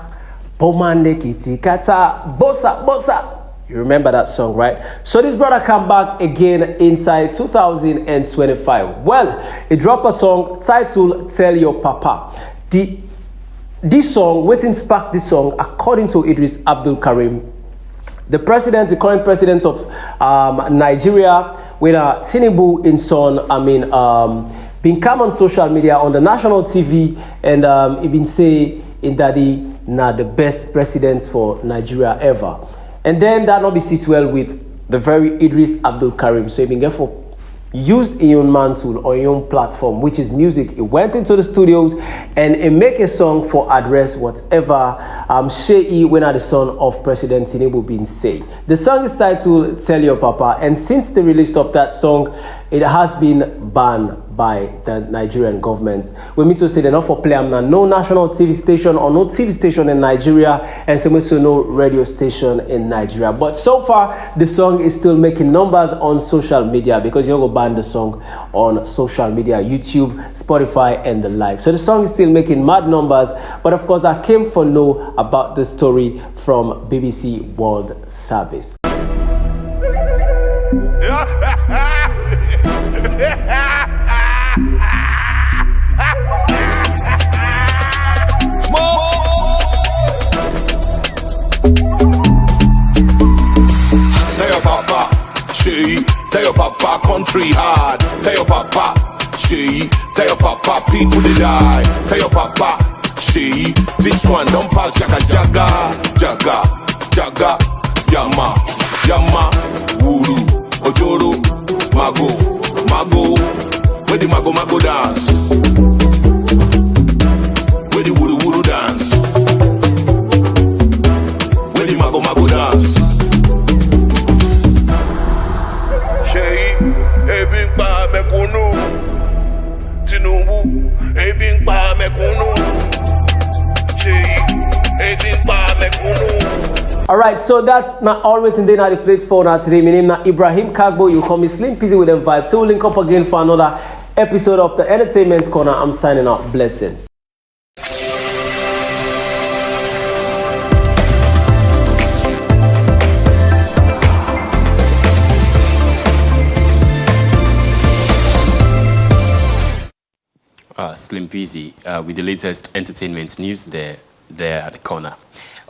Pomande Kitty Kata, Bossa Bossa. You remember that song, right? So this brother come back again inside 2025. Well, he dropped a song titled Tell Your Papa. This song, what sparked this song, according to Idris Abdul Karim, the current president of Nigeria, with Tinubu in son, been come on social media, on the national TV, and he been say in that he not the best president for Nigeria ever. And then that not be sit well with the very Idris Abdul Karim. So he been therefore use your own mantle or your own platform, which is music. He went into the studios and he make a song for address whatever Sheyi, when are the son of President Tinubu, been say. The song is titled Tell Your Papa, and since the release of that song, it has been banned by the Nigerian government. We mean to say they're not for play. I'm no national TV station or no TV station in Nigeria, and same so no radio station in Nigeria. But so far, the song is still making numbers on social media because you go ban the song on social media, YouTube, Spotify, and the like. So the song is still making mad numbers. But of course, I came to know about the story from BBC World Service. Tell your papa country hard. Tell your papa, she. Tell your papa people they die. Tell your papa, she. This one don't pass jaga jaga, jaga, jaga, yama, yama, wuru, ojoro, mago, mago. Where the mago mago dance? Where the wuru wuru dance? Where the mago mago dance? Alright, so that's not all waiting day now the plate for now today. My name is Ibrahim Kagbo. You call me Slim Pizzy with them vibes. So we'll link up again for another episode of the Entertainment Corner. I'm signing out. Blessings. Slim Pizzy with the latest entertainment news there at the corner.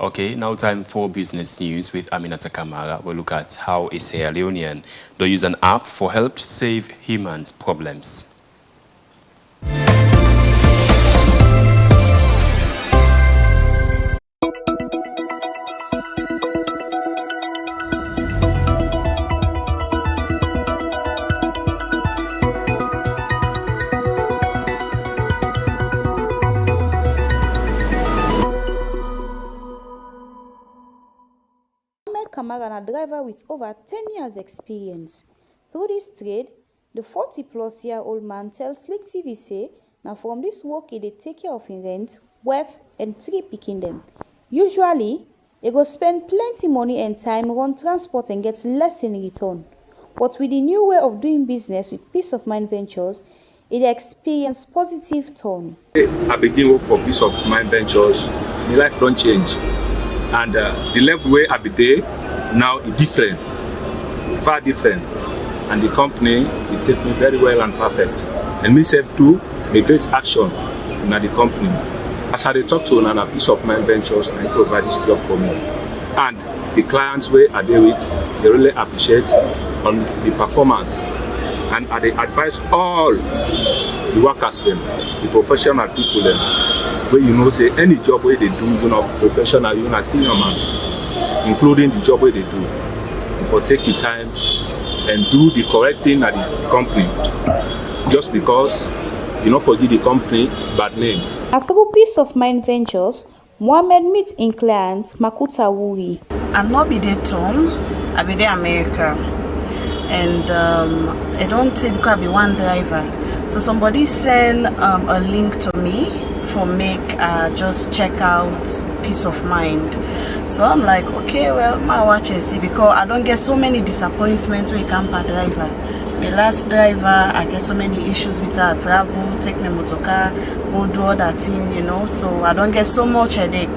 Okay, now time for business news with Aminata Kamara. We'll look at how a Sierra Leonean does use an app for help to save human problems. Kamara, a driver with over 10 years experience. Through this trade, the 40-plus-year-old man tells Slick TV say, now from this work, they take care of his rent, wife, and 3 picking them. Usually, they go spend plenty money and time on transport and get less in return. But with the new way of doing business with Peace of Mind Ventures, it experienced positive turn. I begin work for Peace of Mind Ventures. My life don't change. And the level where I be there now is different, far different. And the company, it take me very well and perfect. And myself too, a great action in the company. As I talk to a Peace of Mind Ventures, and provide this job for me. And the clients where I deal with, they really appreciate on the performance. And I advise all the workers, them, the professional people, them, where you know say any job where they do, you know, professional, you know, senior man, including the job where they do, for take your time and do the correct thing at the company, just because you know forgive the company bad name. Through Peace of Mind Ventures, Mohammed meets in client Makuta Wuri. I not be there Tom, I be there America, and I don't think I be one driver. So somebody send a link to me for make just check out Peace of Mind. So I'm like, okay, well, my watch and see, because I don't get so many disappointments when it comes to driver. My last driver, I get so many issues with her travel, take my motorcar, go do other thing, you know, so I don't get so much headache.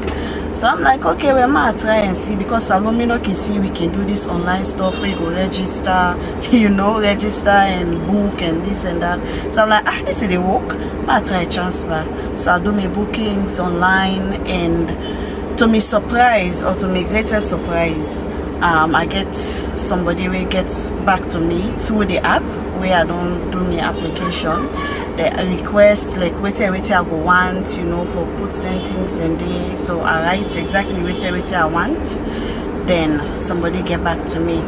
So I'm like, okay, well, I try and see, because Salomino can see we can do this online stuff where you go register, you know, register and book and this and that. So I'm like, this is the work, I try transfer. So I do my bookings online, and to my surprise, or to my greatest surprise, I get somebody who gets back to me through the app where I don't do my application. They request like wait I go want, you know, for put them things in there. So I write exactly wait I want. Then somebody get back to me.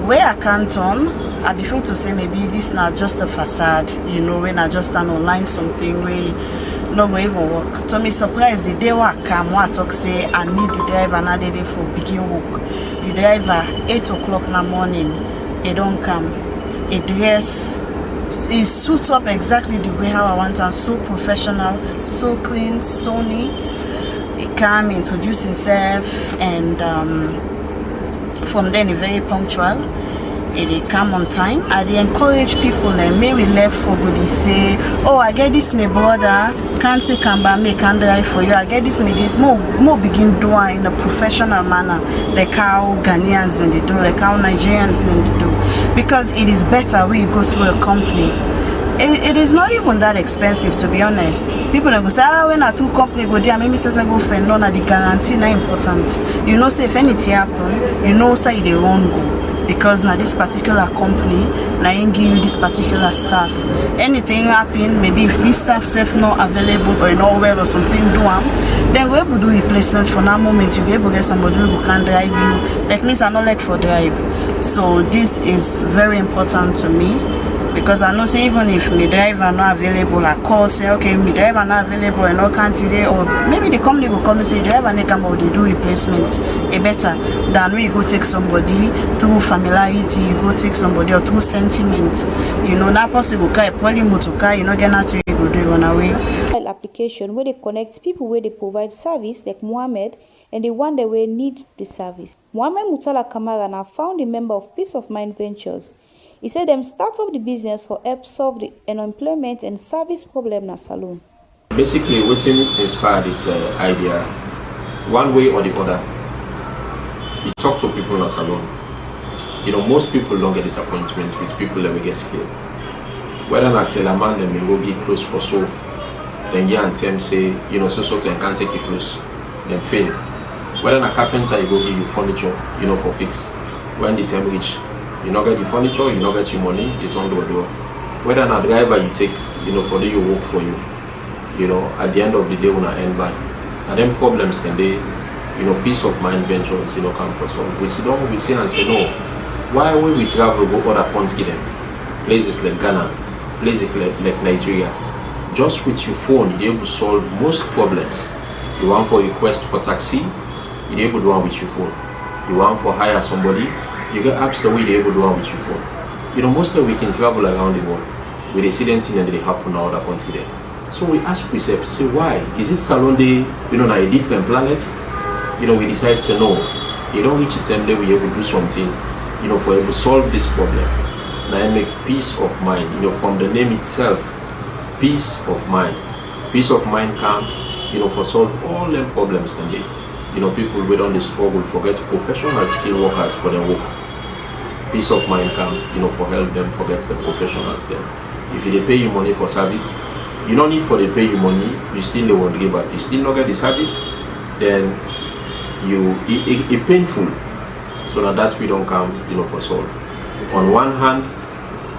Where I can't turn, I be feel to say maybe this not just a facade, you know, when I just stand online something where no go even work. To me surprise the day I come, I talk say I need the driver another day for begin work. The driver 8 o'clock in the morning, they don't come. a dress, it suits up exactly the way how I want, and so professional, so clean, so neat. It can introduce himself, and from then he's very punctual. It come on time. I encourage people like may we left for good. They say, oh, I get this my brother, can't take and buy me, can't drive for you. I get this me this more begin doing in a professional manner, like how Ghanaians and they do, like how Nigerians and they do. Because it is better when you go through a company. It is not even that expensive, to be honest. People don't go say, when I two company go there, maybe says I go for none of the guarantee not important. You know, say if anything happen, you know say they won't go. Because now this particular company, now you give you this particular staff. Anything happen, maybe if this staff self not available or not well or something do then we able to do replacements for that moment. You be able to get somebody who can drive you. Like me, I not like for drive. So this is very important to me. Because I know say even if my driver not available, I call say okay, my driver not available and no can't today, or maybe the company will come and say driver they come out they do replacement. It better than we go take somebody through familiarity, you go take somebody or through sentiment. You know that person will carry probably motor you know get nothing you go do it on away. Application where they connect people where they provide service like Mohammed and the one that will need the service. Mohammed Mutala Kamara now found a member of Peace of Mind Ventures. He said them start up the business for help solve the unemployment and service problem in a salon. Basically, what inspired this idea, one way or the other, you talk to people in a salon. You know, most people don't get disappointment with people that we get skilled. Whether not tell a man them go get close for so, then yeah and them say, you know, so and can't take it close, then fail. Whether a carpenter you go give you furniture, you know, for fix. When the time reach, you not get the furniture, you not get your money, you turn door. Whether a driver you take, you know, for the you work for you, you know, at the end of the day when I end bad. And then problems then they, you know, Peace of Mind Ventures, you know, come for so. We sit down, we say and say, no, why will we travel go other countries them? Places like Ghana, places like Nigeria. Just with your phone, you're able to solve most problems. You want for request for taxi, you're able to do one with your phone. You want for hire somebody, you get apps the way you're able to do one with your phone. You know, most of we can travel around the world with the same thing and they happen in other country there. So we ask ourselves, say why? Is it Salon Day, you know, on a different planet? You know, we decide to say no, you don't reach a time that we able to do something, you know, for able to solve this problem. Now I make peace of mind, you know, from the name itself, peace of mind. Peace of mind come, you know, for solve all them problems then they, you know, people with on the struggle forget professional skilled workers for their work. Peace of mind come, you know, for help them forget the professionals then. If they pay you money for service, you don't need for they pay you money, you still don't want to give back. You still not get the service, then it painful. So now that we don't come, you know, for solve. On one hand,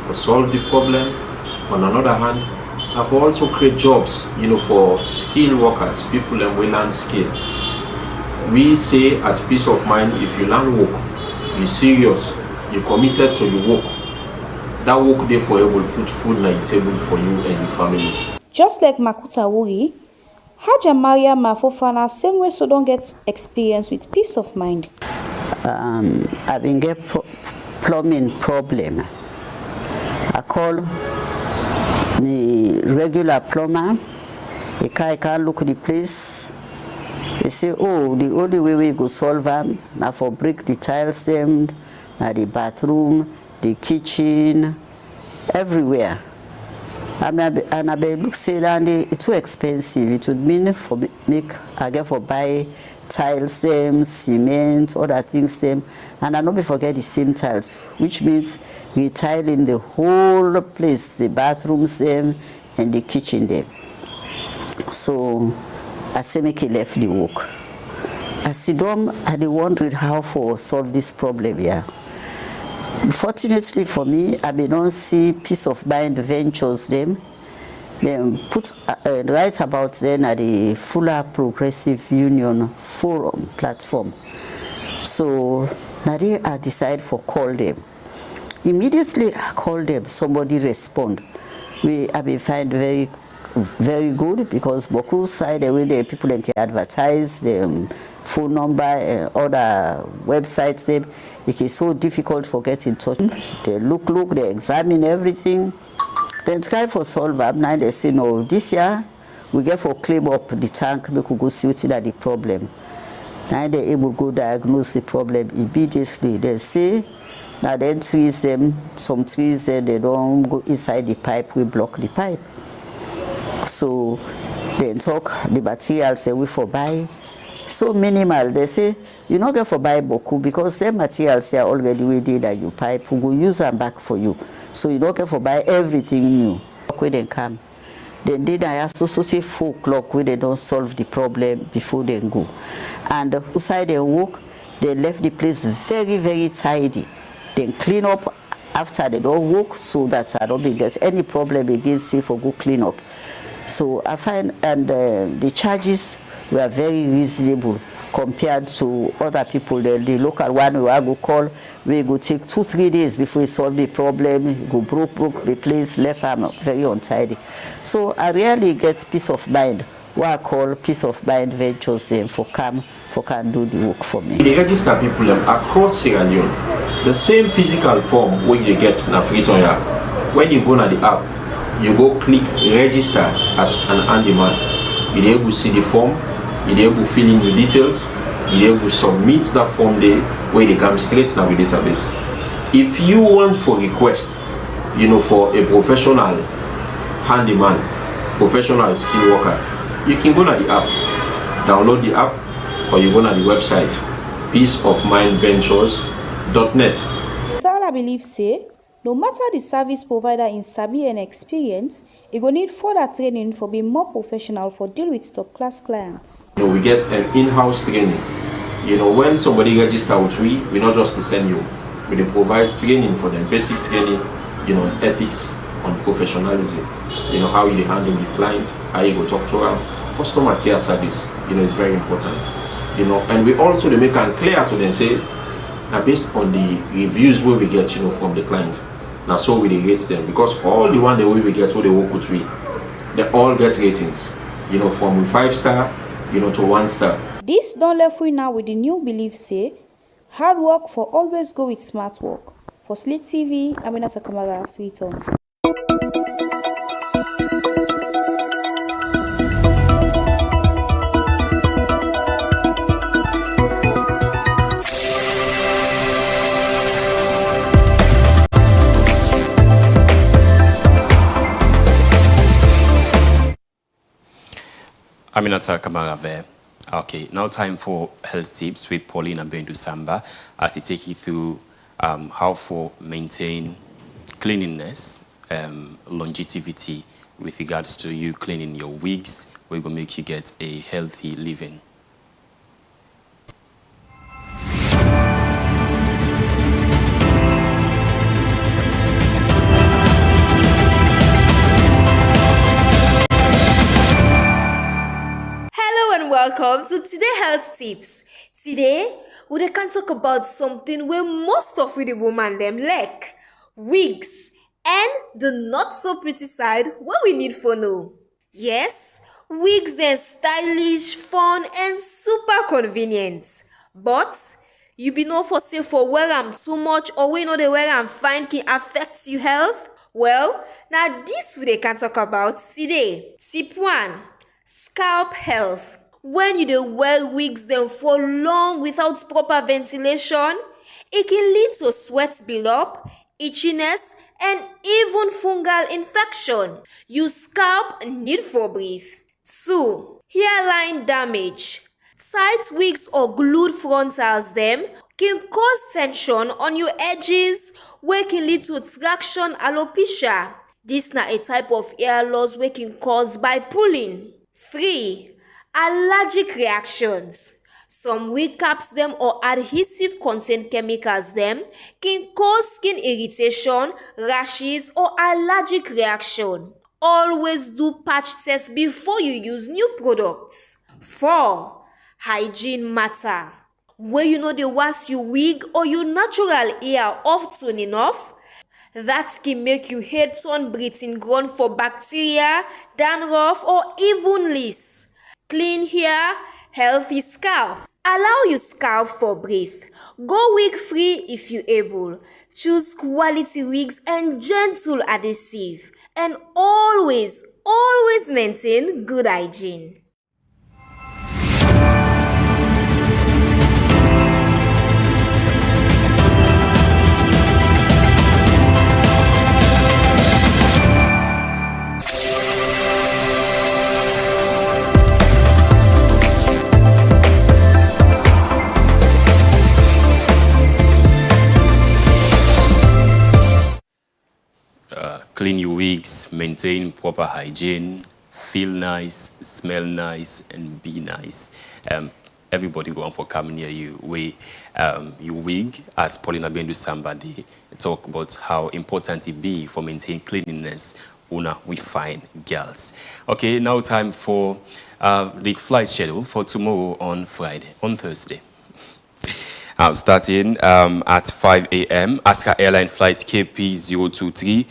for solve the problem. On another hand, and for also create jobs, you know, for skilled workers, people that will learn skill. We say at Peace of Mind, if you learn work, you're serious, you're committed to your work, that work therefore will put food on the table for you and your family. Just like Makuta Wuri, Haja Maria Mafofana same way so don't get experience with Peace of Mind. I've been get plumbing problem. I call me regular plumber. He can't look the place. They say, oh, the only way we go solve them now for break the tiles them, the bathroom, the kitchen, everywhere. And I look say that it's too expensive. It would mean for buy tiles them, cement, other things them, and I not forget the same tiles, which means we tile in the whole place, the bathrooms them and the kitchen them. So I say make it left the work. I sit down and I wondered how to solve this problem here. Fortunately for me, I don't see Peace of Mind Ventures them. They put write about them at the Fuller Progressive Union Forum platform. So now I decide for call them. Immediately I call them, somebody respond. I find very good because Boku side the way the people can advertise the phone number and other websites them. it is so difficult for getting in touch. They look, they examine everything, then try for solve up. Now they say, no, this year we get for claim up the tank, we could go see what is the problem. Now they're able to go diagnose the problem immediately. They say, now then trees them, some trees then they don't go inside the pipe, we block the pipe. So they talk the materials say we for buy so minimal. They say you not get for buy boku because the materials are already within that you pipe, we go use them back for you. So you don't get for buy everything new. When they come, then they associate 4 o'clock where they don't solve the problem before they go. And outside they work, they left the place very, very tidy. Then clean up after they don't work so that I don't get any problem again, say for go clean up. So I find, and the charges were very reasonable compared to other people. The local one we go call, we go take 2-3 days before we solve the problem, go broke, replace, left arm very untidy. So I really get peace of mind, what I call peace of mind ventures for can do the work for me. They register people across Sierra Leone. The same physical form when you get in Afritonia, when you go to the app, you go click register as an handyman. You're able to see the form, you're able to fill in the details, you're able to submit that form there where they come straight now with database. If you want for request, for a professional handyman, professional skill worker, you can go to the app, download the app, or you go to the website, peaceofmindventures.net. So all I believe say, no matter the service provider in Sabi and experience, it will need further training for being more professional for deal with top class clients. We get an in-house training. When somebody register with we not just send you, we provide training for them, basic training, on ethics, on professionalism, how you handle the client, how you go talk to them, customer care service, is very important. And we also make it clear to them, say, now based on the reviews where we get, from the client, now so we rate them, because all the one the way we get who they work with they all get ratings, from 5-star, to 1-star. This don't left we now with the new belief say, hard work for always go with smart work. For Slit TV, Aminata Kamara, Freetown. Aminata Kamara there. Okay, now time for health tips with Pauline Abendu Samba as he take you through how to maintain cleanliness, longevity with regards to you cleaning your wigs, we're going to make you get a healthy living. Welcome to Today Health Tips. Today, we can talk about something where most of the women them like wigs and the not so pretty side what we need for know. Yes, wigs they're stylish, fun and super convenient. But you be know for say for wear them too much or we know the wear them fine can affect your health. Well, now this we can talk about today. Tip 1. Scalp health. When you do wear wigs then for long without proper ventilation, it can lead to sweat buildup, itchiness, and even fungal infection. Your scalp need for breathe. 2. Hairline damage. Tight wigs or glued frontals them can cause tension on your edges, where can lead to traction alopecia. This na a type of hair loss where can cause by pulling. 3. Allergic reactions. Some wig caps them or adhesive contain chemicals them can cause skin irritation, rashes or allergic reaction. Always do patch tests before you use new products. 4. Hygiene matter. Where you know they wash your wig or your natural hair often enough, that can make you head-on breathing ground for bacteria, dandruff or even lice. Clean hair, healthy scalp. Allow your scalp for breath. Go wig free if you're able. Choose quality wigs and gentle adhesive. And always maintain good hygiene. Clean your wigs, maintain proper hygiene, feel nice, smell nice, and be nice. Everybody go on for coming near you. Your wig, as Paulina Bendu somebody talk about how important it be for maintaining cleanliness. We find girls. Okay, now time for the flight schedule for tomorrow on Thursday. Starting at 5 a.m., Aska Airline flight KP023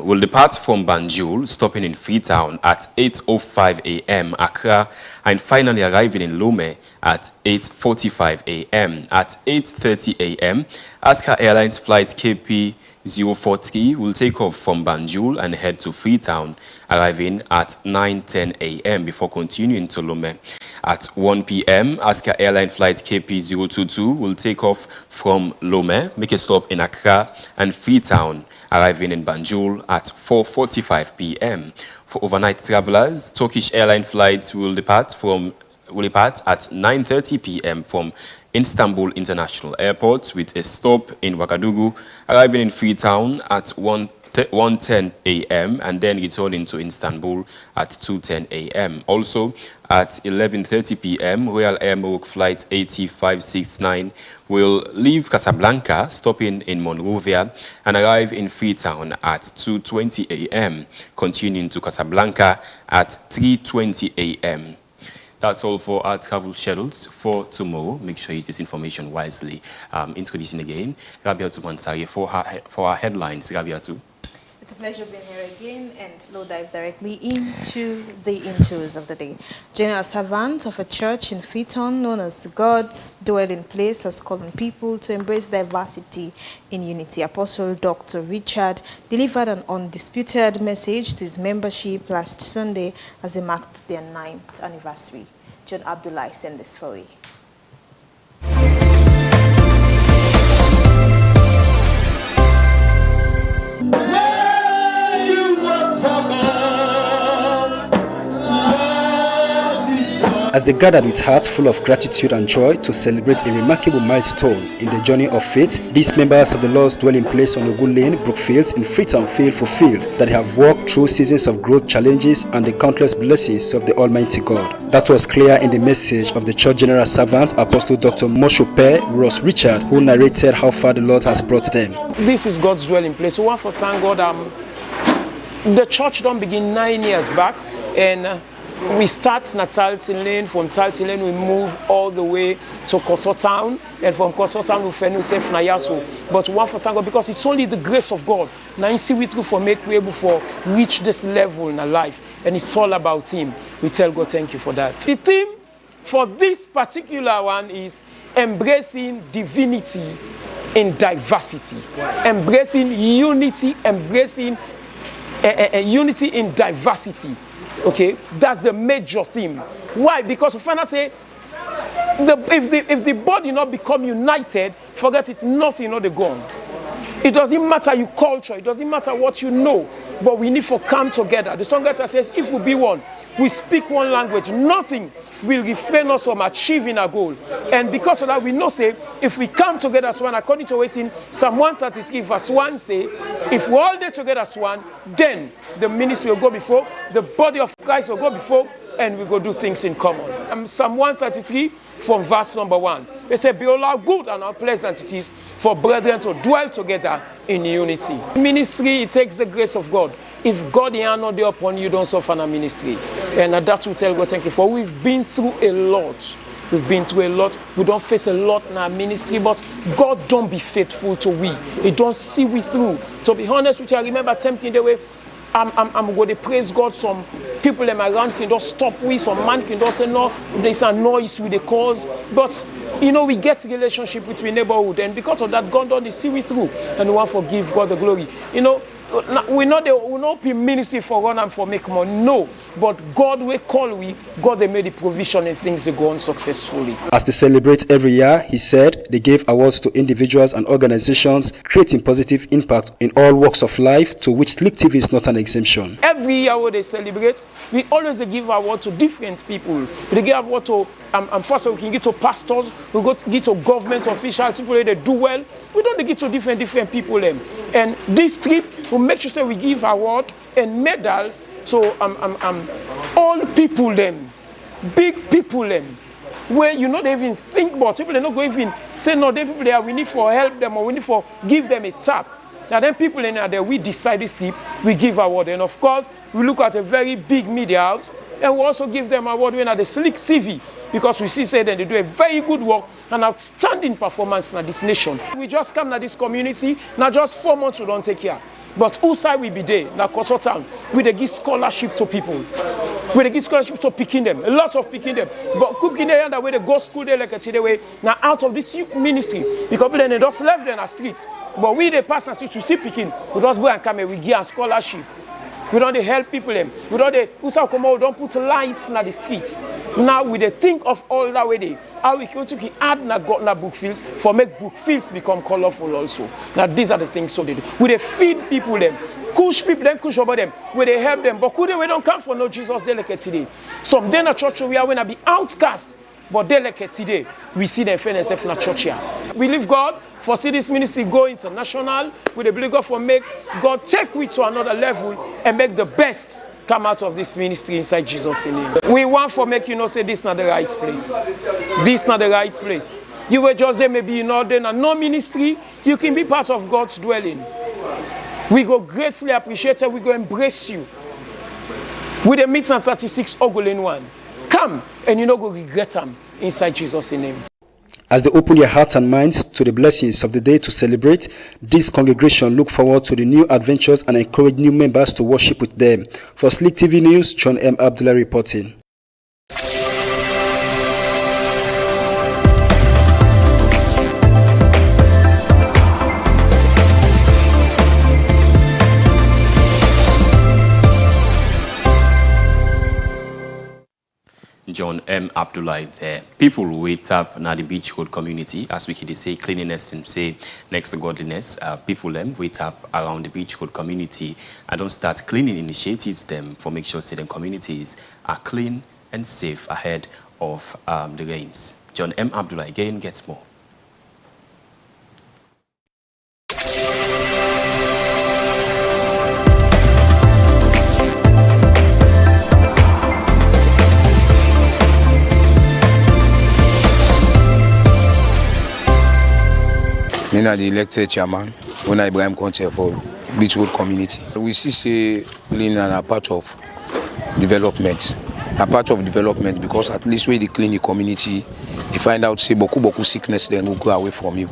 will depart from Banjul, stopping in Freetown at 8:05 a.m. Accra, and finally arriving in Lome at 8:45 a.m. At 8:30 a.m., Aska Airlines flight KP043 will take off from Banjul and head to Freetown, arriving at 9:10 a.m. before continuing to Lome. At 1 p.m., Aska Airline flight KP022 will take off from Lome, make a stop in Accra and Freetown, arriving in Banjul at 4:45 p.m. For overnight travelers, Turkish Airline flights will depart at 9:30 p.m. from Istanbul International Airport with a stop in Ouagadougou, arriving in Freetown at 1:10 a.m. and then returning to Istanbul at 2:10 a.m. Also, at 11:30 p.m., Royal Air Maroc flight 8569 will leave Casablanca, stopping in Monrovia, and arrive in Freetown at 2:20 a.m., continuing to Casablanca at 3:20 a.m. That's all for our travel schedules for tomorrow. Make sure you use this information wisely. Introducing again Rabiatu Mansari for our headlines. Rabiatu. It's a pleasure being here again, and we'll dive directly into the intos of the day. General servant of a church in Freetown known as God's Dwelling Place has called on people to embrace diversity in unity. Apostle Dr. Richard delivered an undisputed message to his membership last Sunday as they marked their 9th anniversary. John Abdullah sent this for you. As they gathered with hearts full of gratitude and joy to celebrate a remarkable milestone in the journey of faith, these members of the Lord's Dwelling Place on Ogun Lane, Brookfield in Freetown feel fulfilled that they have walked through seasons of growth, challenges, and the countless blessings of the Almighty God. That was clear in the message of the Church General Servant, Apostle Dr. Moshope Ross Richard, who narrated how far the Lord has brought them. This is God's Dwelling Place. So, one for thank God. The church don't begin 9 years back, and we start na Tarleton Lane. From Tarleton Lane, we move all the way to Koso Town, and from Koso Town, we fenu safe na Yaso. But one for thank God, because it's only the grace of God. Now, you see, we through for make we able for reach this level in our life, and it's all about Him. We tell God, thank you for that. The theme for this particular one is embracing divinity in diversity, embracing unity, embracing unity in diversity. Okay, that's the major theme. Why? Because we find out say, if the body not become united, forget it, nothing not the gone. It doesn't matter your culture, it doesn't matter what you know, but we need to come together. The songwriter says, if we be one, we speak one language, nothing will refrain us from achieving our goal. And because of that, we know, say, if we come together as one, according to waiting, Psalm 133 verse 1 say, if we all day together as one, then the ministry will go before, the body of Christ will go before, and we go do things in common. Psalm 133 from verse number 1. They say, behold how good and how pleasant it is for brethren to dwell together in unity. Ministry, it takes the grace of God. If God is not there upon you, don't suffer in a ministry. And that will tell God, thank you for. We've been through a lot. We've been through a lot. We don't face a lot in our ministry, but God don't be faithful to we. He don't see we through. To be honest with you, I remember tempting the way I'm going to praise God. Some people them around can just stop with, some man can just say no, there's a noise with the cause. But you know, we get relationship between neighborhood, and because of that, God don't see we through, and we want to give God the glory. You know, we not be ministry for run and for make money, no. But God will call we, God they made the provision and things they go on successfully. As they celebrate every year, he said they gave awards to individuals and organizations creating positive impact in all walks of life, to which Slick TV is not an exemption. Every year when they celebrate, we always give award to different people. We give award to first we can give to pastors, we go to give to government officials, people that do well. We don't give to different people them. And this trip will make sure say we give award and medals to all people them, big people them, where you not even think about people. They not go even say no. They people there we need for help them or we need for give them a tap. Now then people in there we decide this trip we give award, and of course we look at a very big media house and we also give them award when at the Slick TV, because we see say that they do a very good work and outstanding performance in this nation. We just come to this community, now just 4 months we don't take care. But outside we be there, now Koso Town, we they give scholarship to people. We they give scholarship to picking them, a lot of picking them. But cooking them that way they go school there like a today way. Now out of this ministry, because then they just left them on the street. But we they pass the street to see picking, we just go and come here, we give a scholarship. We don't help people them. We don't put lights in the street. Now we think of all that way they how we can add na book fields for make book fields become colorful also. Now these are the things so they do. We they feed people them, push people them, push over them. We they help them. But could they we don't come for no Jesus delicate today. Some day na church we are when I be outcast. But delicate today, we see them fairness in the church here. We leave God for see this ministry go international. We believe God for make God take we to another level and make the best come out of this ministry inside Jesus' name. We want for make you know say this not the right place. This not the right place. You were just there maybe you know then no ministry, you can be part of God's dwelling. We go greatly appreciate it, we go embrace you. With the meet and 36 Ogolin one. Come and you know go regret them inside Jesus' name. As they open their hearts and minds to the blessings of the day to celebrate, this congregation look forward to the new adventures and encourage new members to worship with them. For Slick TV News, John M. Abdullah reporting. John M. Abdullah there. People wait up na the Beach Road community, as we can say cleanliness and say next to godliness. People them wait up around the Beach Road community and don't start cleaning initiatives them for make sure say them communities are clean and safe ahead of the rains. John M. Abdullah again gets more. Me na the elected chairman when Ibrahim Conte for Beach Road community. We see say clean and a part of development. A part of development because at least when you clean the community, you find out say boku sickness then will go away from you.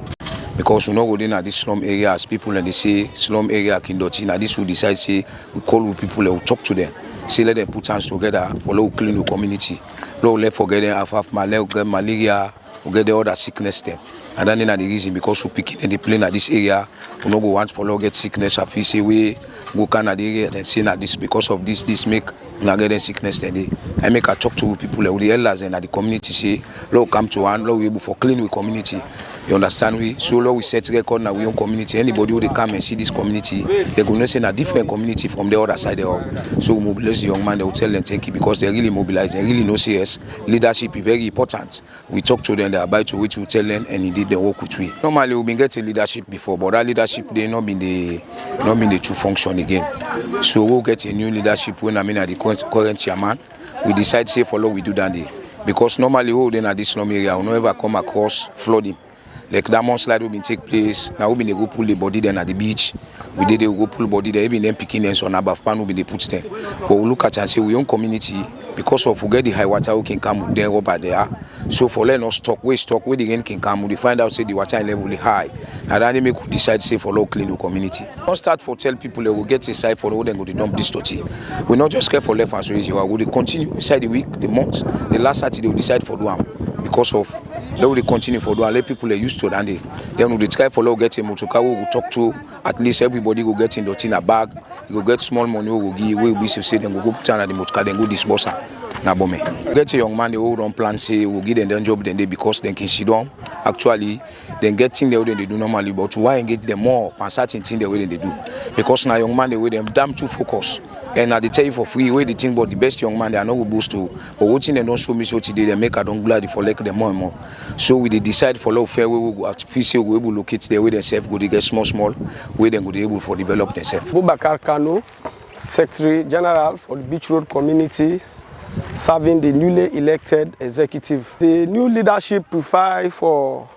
Because we know within at this slum area as people and they say slum area kindoti, now this will decide say we call with people and we talk to them. Say let them put hands together for low clean the community. Low let forget them have malaria, we get the other sickness them. And then the reason because we picking and they play at this area, we no go want for get sickness. I feel say we go can at the area and say that this because of this make we get the sickness then I make a talk to people with the elders and at the community say, Lord come to one, Lord we able for clean with community. You understand we? So Lord we set record now we own community. Anybody who they come and see this community, they're gonna say a different community from the other side there. So we mobilize the young man, they will tell them take it because they really mobilize, they really know CS. Leadership is very important. We talk to them, they abide to which we tell them and indeed they work with we. Normally we've been getting leadership before, but that leadership they not been the true function again. So we'll get a new leadership when I'm in the current chairman. We decide say follow we do that day. Because normally we then at this slum area we never come across flooding. Like that mudslide will be take place. Now we been go pull the body then at the beach. We did go pull body there, even them picking them on above pan will be they put there. But we look at and say we own community because of we get the high water we can come there over there. So for let us stock where the rain can come, we find out say the water level is high. And then they make decide say for low clean the community. Don't start for tell people they will get inside for who then go to dump this dirty. We not just care for left and so easy. We will continue inside the week, the month, the last Saturday we decide for do them because of they will continue for do and let people are used to it and then we try for low get a motor car we will talk to at least everybody will get in the tin a bag, you will get small money we will give we will be say then we go put on the motor car then go disburse na bombe. Get a young man they will don't plan say we will give them job then they because they can sit down. Actually then get things the way they do normally but why engage them more on certain things the way they do because now young man the way them damn too focus. And I tell you for free, way they think about the best young man they are not going to boost to. But what thing they don't show me so today, they make I don't glad for like them more and more. So we they decide for love fair way we go artificial we able locate the way themselves go they get small way they go they able for develop themselves. Boubacar Kano, Secretary General for the Beach Road communities, serving the newly elected executive. The new leadership prefer for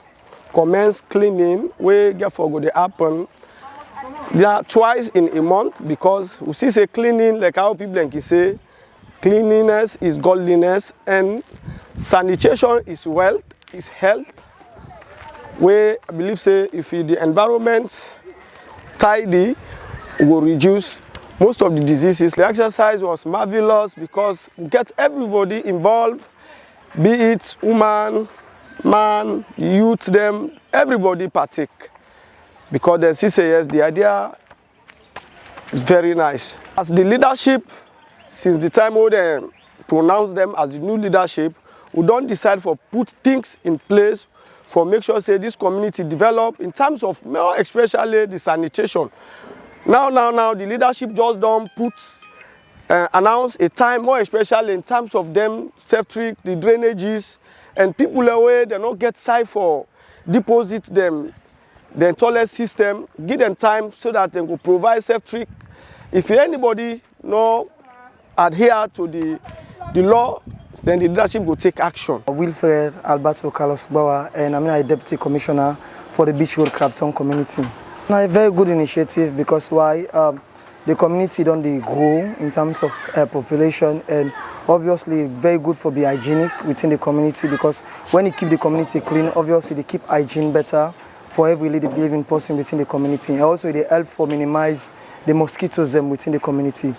commence cleaning where get for go they happen. They are twice in a month because we see say cleaning like how people can say cleanliness is godliness and sanitation is wealth, is health. Where I believe say if the environment tidy will reduce most of the diseases. The exercise was marvelous because we get everybody involved, be it woman, man, youth, them, everybody partake. Because the CCS, the idea is very nice. As the leadership, since the time we pronounce them as the new leadership, we don't decide for put things in place for make sure say this community develop in terms of more especially the sanitation. Now the leadership just don't put announce a time more especially in terms of them septic, the drainages, and people away they don't get side for deposit them. The toilet system, give them time so that they will provide septic. If anybody no adhere to the law, then the leadership will take action. Wilfred Alberto Carlos Bauer, and I'm a Deputy Commissioner for the Beach Road Crabtown community. Now, a very good initiative because why the community don't grow in terms of population and obviously very good for be hygienic within the community because when you keep the community clean, obviously they keep hygiene better for every living person within the community. And also they help for minimize the mosquitoes within the community.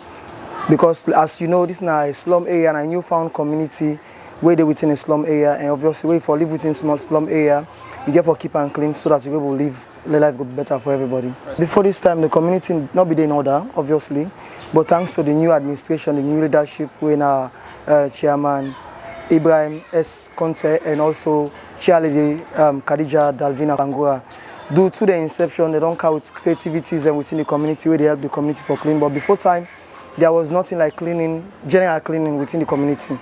Because as you know, this is now a slum area and a newfound community where they within a slum area and obviously where for live within small slum area, you get for keep and clean so that you will live the life go better for everybody. Before this time, the community not be in order, obviously, but thanks to the new administration, the new leadership, when our chairman Ibrahim S. Conte and also Chairlady Khadija Dalvina Bangura. Due to the inception, they don't count creativities and within the community where they help the community for clean. But before time, there was nothing like cleaning, general cleaning within the community.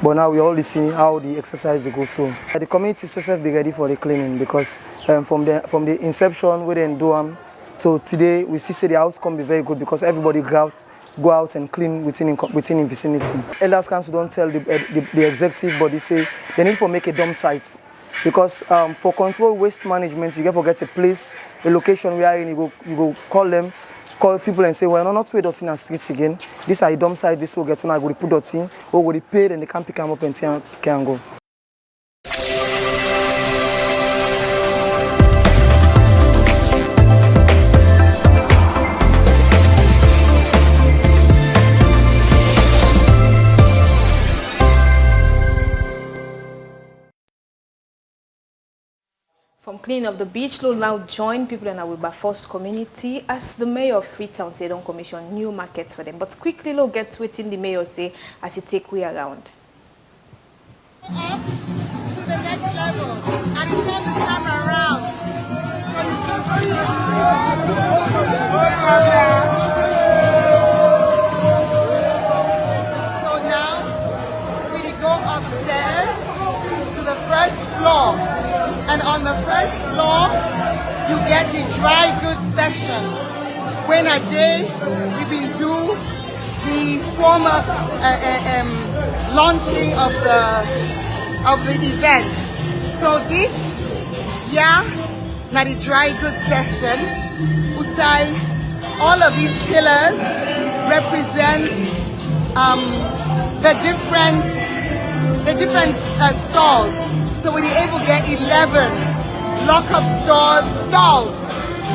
But now we already see how the exercise they go through. The community itself be ready for the cleaning because from the inception we didn't do them. So today we see the outcome be very good because everybody go out and clean within the vicinity. Elders Council don't tell the executive body say they need to make a dump site because for control waste management you get to get a place, a location where you go call people and say, well, no, not to dot in the streets again. This is a dump site, this will get when I go to put dot in, or go to pay and they can pick them up and can go. From cleaning up the beach, we'll now join people in our Wilberforce community as the mayor of Freetown say don't commission new markets for them. But quickly, we'll get within the mayor say as he take way around. Up to the next level and he turn the camera around. So now we go upstairs to the first floor. And on the first floor, you get the dry goods section. When a day we will do the formal launching of the event. So this, yeah, now the dry goods section. Usai, all of these pillars represent the different stalls. So we were able to get 11 lock-up stalls,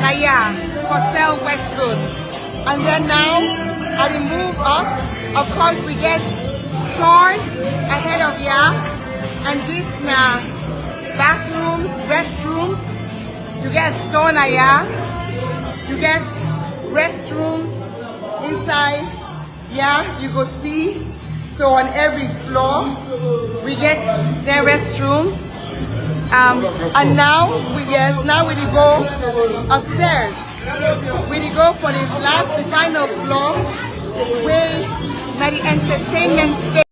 now yeah, for sell wet goods. And then now, as we move up, of course we get stores ahead of ya, and this now, bathrooms, restrooms, you get store now yeah, you get restrooms inside, yeah, you go see. So on every floor, we get their restrooms. And now we go upstairs. We go for the final floor, where the entertainment stage.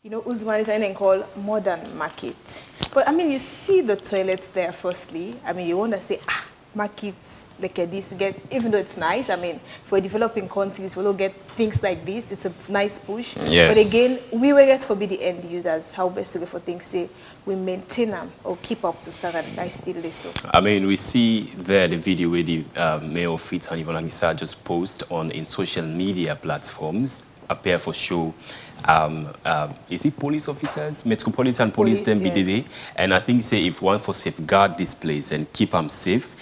You know, Usman is something called modern market. But I mean, you see the toilets there firstly. I mean, you want to say, markets like this, even though it's nice, I mean, for developing countries, we'll get things like this. It's a nice push. Yes. But again, we will get for the end users how best to go for things, say, we maintain them or keep up to standard. I still so. I mean, we see there the video where the Mayor of Freetown, Yvonne Anguissa, just post in social media platforms, appear for show. Is it police officers, Metropolitan Police, then BDD, and I think say if one for safeguard this place and keep them safe,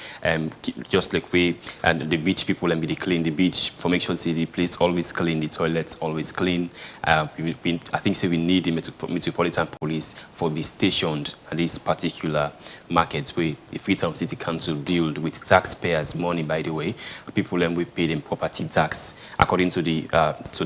just like we and the beach people and be clean the beach for make sure say the place always clean, the toilets always clean. I think say we need the Metropolitan Police for be stationed at this particular markets where the Freetown City Council build with taxpayers' money. By the way, people then we pay them property tax according to the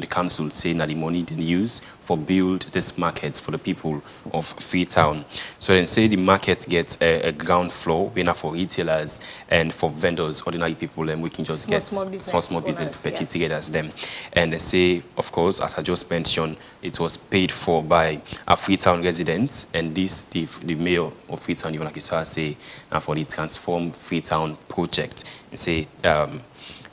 council saying that the money they use for build this market for the people of Freetown. So then say the market gets a ground floor, winner for retailers and for vendors, ordinary people, and we can just get small business, petty together as them. And they say, of course, as I just mentioned, it was paid for by a Freetown residents, and this the mayor of Freetown, Yvonne Anguissa, say for the Transform Freetown project, and say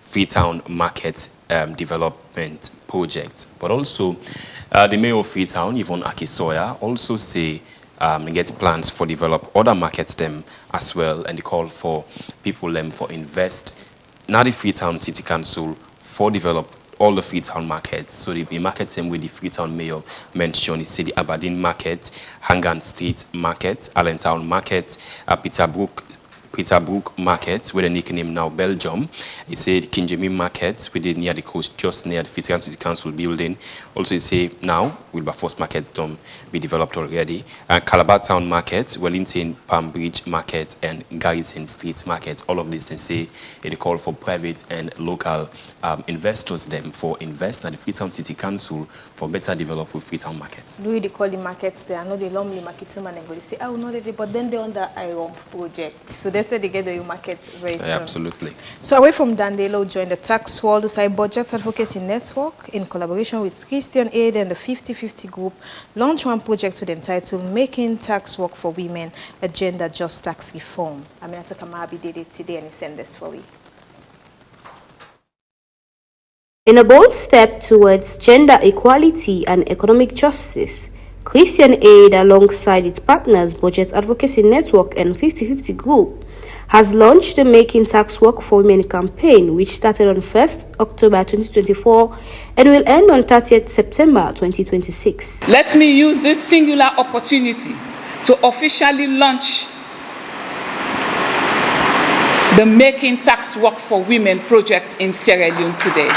Freetown Market Development Project, but also the mayor of Freetown, Yvonne Anguissa, also say get plans for develop other markets them as well, and they call for people for invest. Now the Freetown City Council for develop all the Freetown markets. So the markets with the Freetown mayor mentioned, he said the Aberdeen Market, Hangan Street Market, Allentown Market, Peterbrook Market, with a nickname now Belgium. He said Kinjemi Market, near the coast, just near the Freetown City Council building. Also, he said now Wilberforce Markets done be developed already. Calabar Town Market, Wellington Palm Bridge Market, and Garrison Street Market. All of this, they say they call for private and local investors them for invest in the Freetown City Council for better develop with Freetown markets. Do they call the markets there? I know they normally market them and they say, oh no, but then they're on the IROMP project. So they said they get the market very soon. Absolutely. So away from Dandelo, joined the Tax World Usai Budget Advocacy Network in collaboration with Christian Aid and the 50/50 Group launched one project with the title Making Tax Work for Women, a Gender Just Tax Reform. Aminata Kamabi did it today and he sent this for you. In a bold step towards gender equality and economic justice, Christian Aid, alongside its partners Budget Advocacy Network and 50/50 Group, has launched the Making Tax Work for Women campaign, which started on 1st October 2024 and will end on 30th September 2026. Let me use this singular opportunity to officially launch the Making Tax Work for Women project in Sierra Leone today.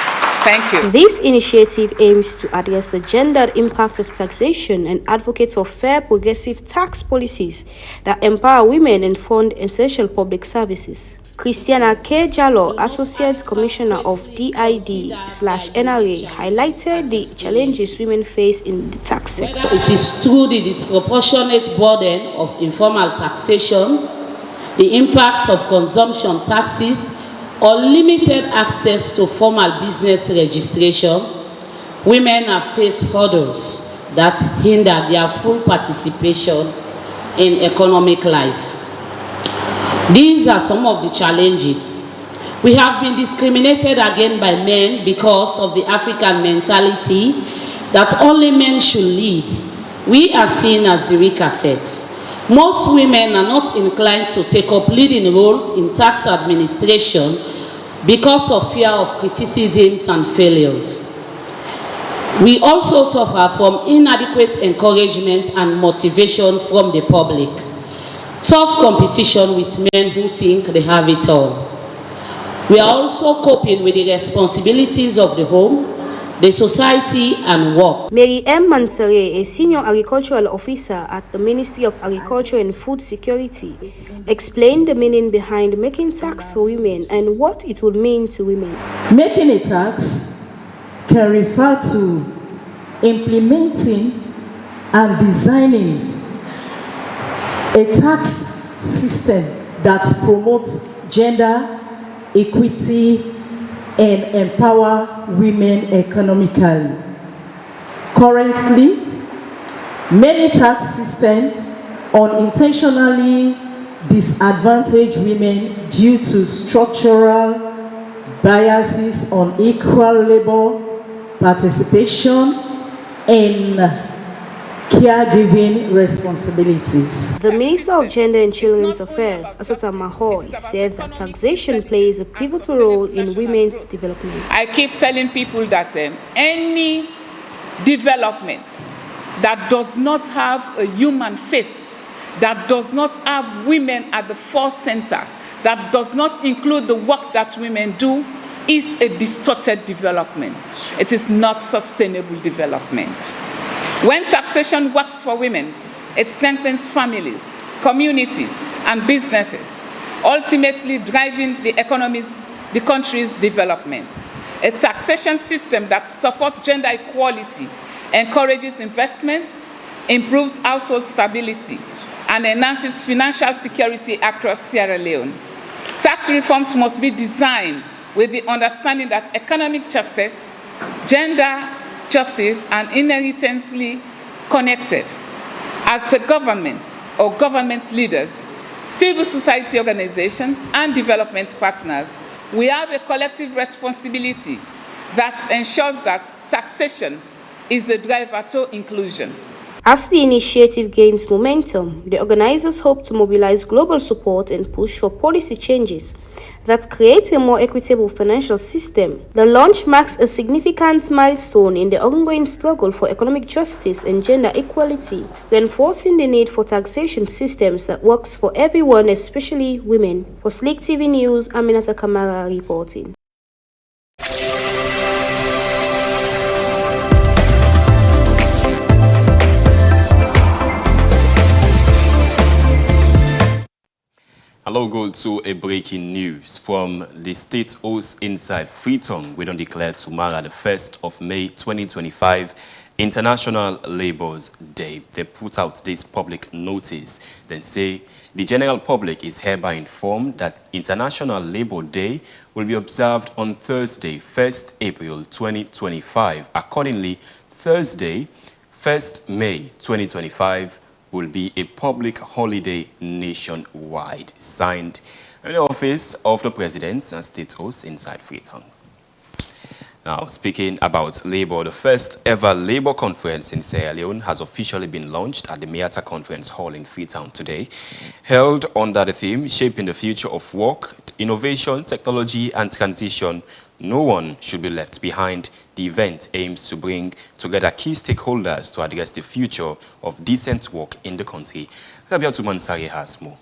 Thank you. This initiative aims to address the gendered impact of taxation and advocates for fair, progressive tax policies that empower women and fund essential public services. Christiana K. Jallo, Associate Commissioner of DID/NRA, highlighted the challenges women face in the tax sector. It is through the disproportionate burden of informal taxation, the impact of consumption taxes, or limited access to formal business registration, women have faced hurdles that hinder their full participation in economic life. These are some of the challenges. We have been discriminated against by men because of the African mentality that only men should lead we are seen as the weaker sex. Most women are not inclined to take up leading roles in tax administration because of fear of criticisms and failures. We also suffer from inadequate encouragement and motivation from the public. Tough competition with men who think they have it all. We are also coping with the responsibilities of the home, the society and work. Mary M. Mansare, a senior agricultural officer at the Ministry of Agriculture and Food Security, explained the meaning behind making tax for women and what it would mean to women. Making a tax can refer to implementing and designing a tax system that promotes gender equity and empower women economically. Currently, many tax systems unintentionally disadvantage women due to structural biases on equal labor participation and caregiving responsibilities. The Minister of Gender and Children's Affairs, Asata Mahoy, said that taxation plays a pivotal role in women's development. I keep telling people that any development that does not have a human face, that does not have women at the forefront, that does not include the work that women do, is a distorted development. It is not sustainable development. When taxation works for women, it strengthens families, communities, and businesses, ultimately driving the country's development. A taxation system that supports gender equality, encourages investment, improves household stability, and enhances financial security across Sierra Leone. Tax reforms must be designed with the understanding that economic justice, gender justice are inherently connected. As a government or government leaders, civil society organizations, and development partners, we have a collective responsibility that ensures that taxation is a driver to inclusion. As the initiative gains momentum, the organizers hope to mobilize global support and push for policy changes that create a more equitable financial system. The launch marks a significant milestone in the ongoing struggle for economic justice and gender equality, reinforcing the need for taxation systems that works for everyone, especially women. For Slick TV News, Aminata Kamara reporting. Hello, go to a breaking news from the state host inside Freetown. We don't declare tomorrow, the 1st of May 2025, International Labour's Day. They put out this public notice, then say the general public is hereby informed that International Labour Day will be observed on Thursday, 1st April 2025. Accordingly, Thursday, 1st May 2025, will be a public holiday nationwide. Signed in the office of the President and State Host inside Freetown. Now, speaking about Labour, the first ever Labour conference in Sierra Leone has officially been launched at the Miata Conference Hall in Freetown today. Held under the theme, Shaping the Future of Work, Innovation, Technology and Transition, no one should be left behind. The event aims to bring together key stakeholders to address the future of decent work in the country. Rabiatu Mansari has more.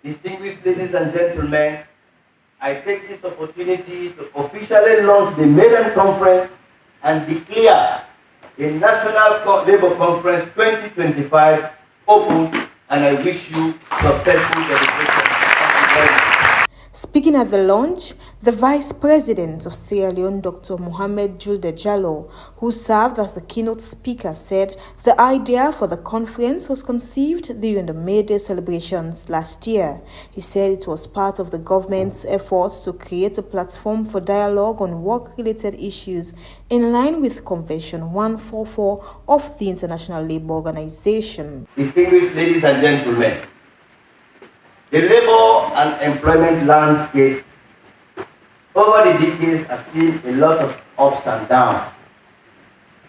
Distinguished ladies and gentlemen, I take this opportunity to officially launch the Maiden Conference and declare a National Labour Conference 2025 open, and I wish you successful celebration. Speaking at the launch, the Vice President of Sierra Leone, Dr. Mohamed Julde Jallo, who served as the keynote speaker, said the idea for the conference was conceived during the May Day celebrations last year. He said it was part of the government's efforts to create a platform for dialogue on work-related issues in line with Convention 144 of the International Labour Organization. Distinguished ladies and gentlemen, The labor and employment landscape over the decades has seen a lot of ups and downs.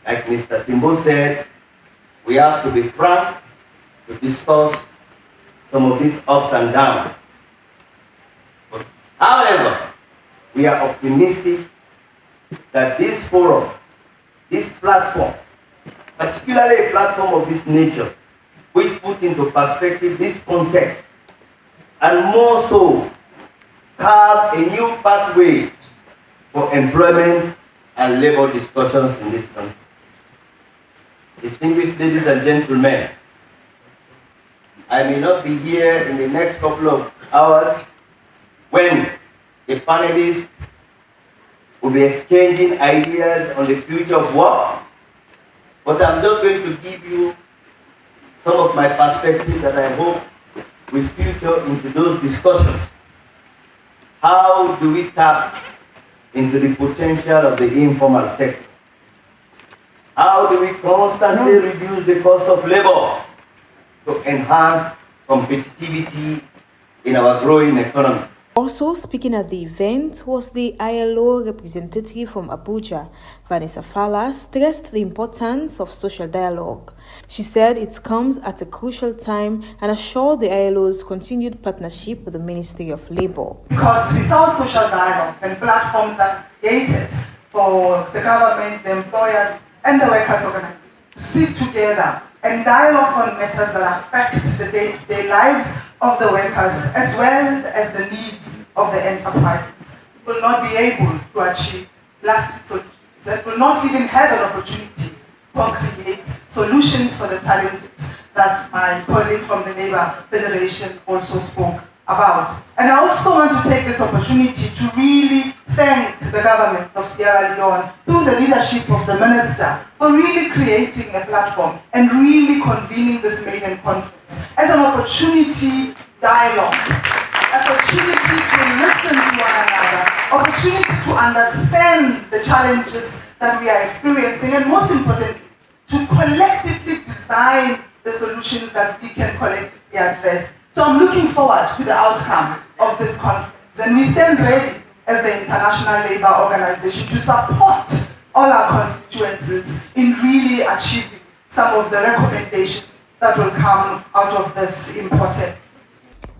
Like Mr. Timbo said, we have to be frank to discuss some of these ups and downs. However, we are optimistic that this forum, this platform, particularly a platform of this nature, which put into perspective this context, and more so, carve a new pathway for employment and labor discussions in this country. Distinguished ladies and gentlemen, I may not be here in the next couple of hours when the panelists will be exchanging ideas on the future of work, but I'm just going to give you some of my perspective that I hope will feature into those discussions. How do we tap into the potential of the informal sector? How do we constantly reduce the cost of labor to enhance competitivity in our growing economy? Also speaking at the event was the ILO representative from Abuja. Vanessa Fala stressed the importance of social dialogue. She said it comes at a crucial time and assured the ILO's continued partnership with the Ministry of Labour. Because without social dialogue and platforms that are created for the government, the employers, and the workers' organizations to sit together and dialogue on matters that affect the day-to-day lives of the workers as well as the needs of the enterprises, will not be able to achieve lasting solutions. It will not even have an opportunity to create solutions for the challenges that my colleague from the Labour Federation also spoke about. And I also want to take this opportunity to really thank the government of Sierra Leone through the leadership of the minister for really creating a platform and really convening this maiden conference as an opportunity dialogue, opportunity to listen to one another, opportunity to understand the challenges that we are experiencing, and most importantly, to collectively design the solutions that we can collectively address. So I'm looking forward to the outcome of this conference, and we stand ready as the International Labour Organization to support all our constituencies in really achieving some of the recommendations that will come out of this important.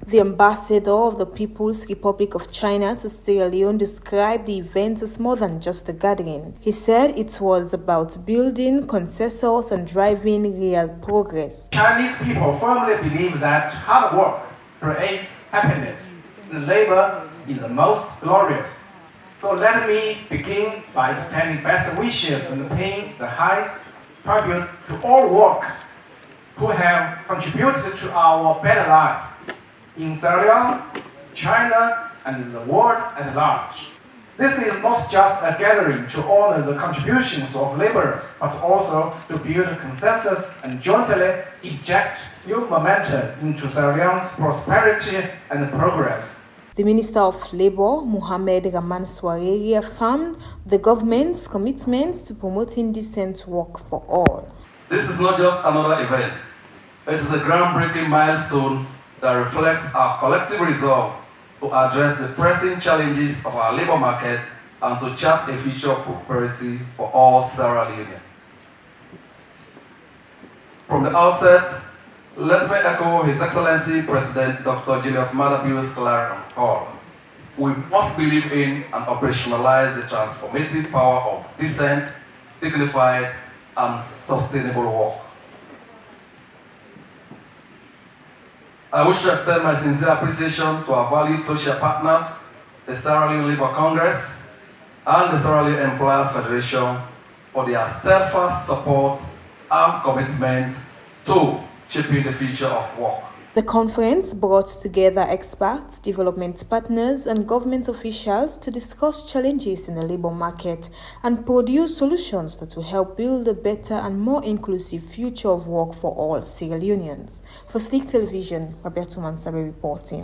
The ambassador of the People's Republic of China to Sierra Leone described the event as more than just a gathering. He said it was about building consensus and driving real progress. Chinese people firmly believe that hard work creates happiness, and labor is the most glorious. So let me begin by extending best wishes and paying the highest tribute to all workers who have contributed to our better life in Sierra Leone, China, and the world at large. This is not just a gathering to honor the contributions of laborers, but also to build consensus and jointly inject new momentum into Sierra Leone's prosperity and progress. The Minister of Labour, Mohamed Rahman Soare, reaffirmed the government's commitment to promoting decent work for all. This is not just another event. It is a groundbreaking milestone that reflects our collective resolve to address the pressing challenges of our labor market and to chart a future of prosperity for all Sierra Leoneans. From the outset, let me echo His Excellency President Dr. Julius Maada Bio's clarion call. We must believe in and operationalize the transformative power of decent, dignified, and sustainable work. I wish to extend my sincere appreciation to our valued social partners, the Sierra Leone Labour Congress, and the Sierra Leone Employers Federation for their steadfast support and commitment to shaping the future of work. The conference brought together experts, development partners, and government officials to discuss challenges in the labor market and produce solutions that will help build a better and more inclusive future of work for all Sierra Leoneans. For Slick Television, Roberto Mansabe reporting.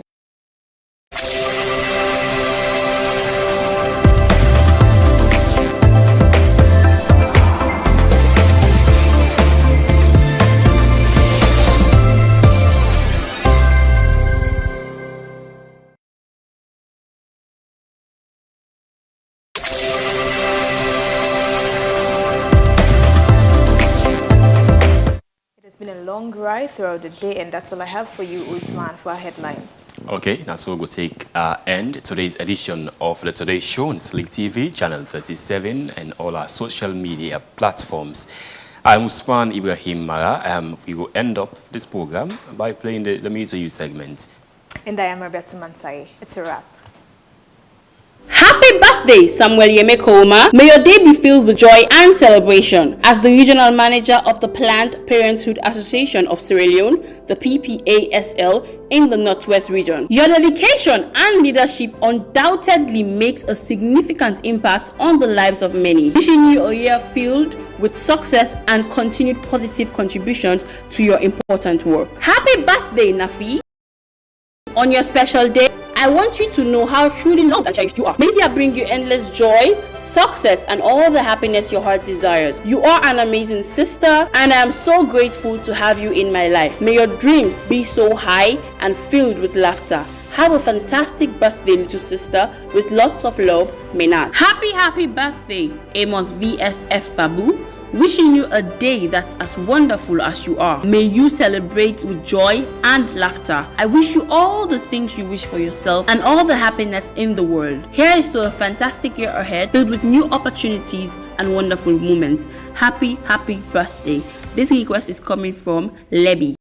long ride throughout the day, and that's all I have for you, Usman, for our headlines. Okay, now so we'll take end today's edition of the Today Show on Slick TV, channel 37, and all our social media platforms. I'm Usman Ibrahim Mara. We will end up this program by playing the Me to You segment. And I am Roberta Mansai. It's a wrap. Happy birthday, Samuel Yemekoma. May your day be filled with joy and celebration. As the regional manager of the Planned Parenthood Association of Sierra Leone, the PPASL, in the Northwest region, your dedication and leadership undoubtedly makes a significant impact on the lives of many. Wishing you a year filled with success and continued positive contributions to your important work. Happy birthday, Nafi. On your special day, I want you to know how truly loved and cherished you are. May this year bring you endless joy, success, and all the happiness your heart desires. You are an amazing sister, and I am so grateful to have you in my life. May your dreams be so high and filled with laughter. Have a fantastic birthday, little sister, with lots of love, Menat. Happy birthday, Amos VSF Fabu. Wishing you a day that's as wonderful as you are. May you celebrate with joy and laughter. I wish you all the things you wish for yourself and all the happiness in the world. Here is to a fantastic year ahead filled with new opportunities and wonderful moments. Happy birthday. This request is coming from Lebby.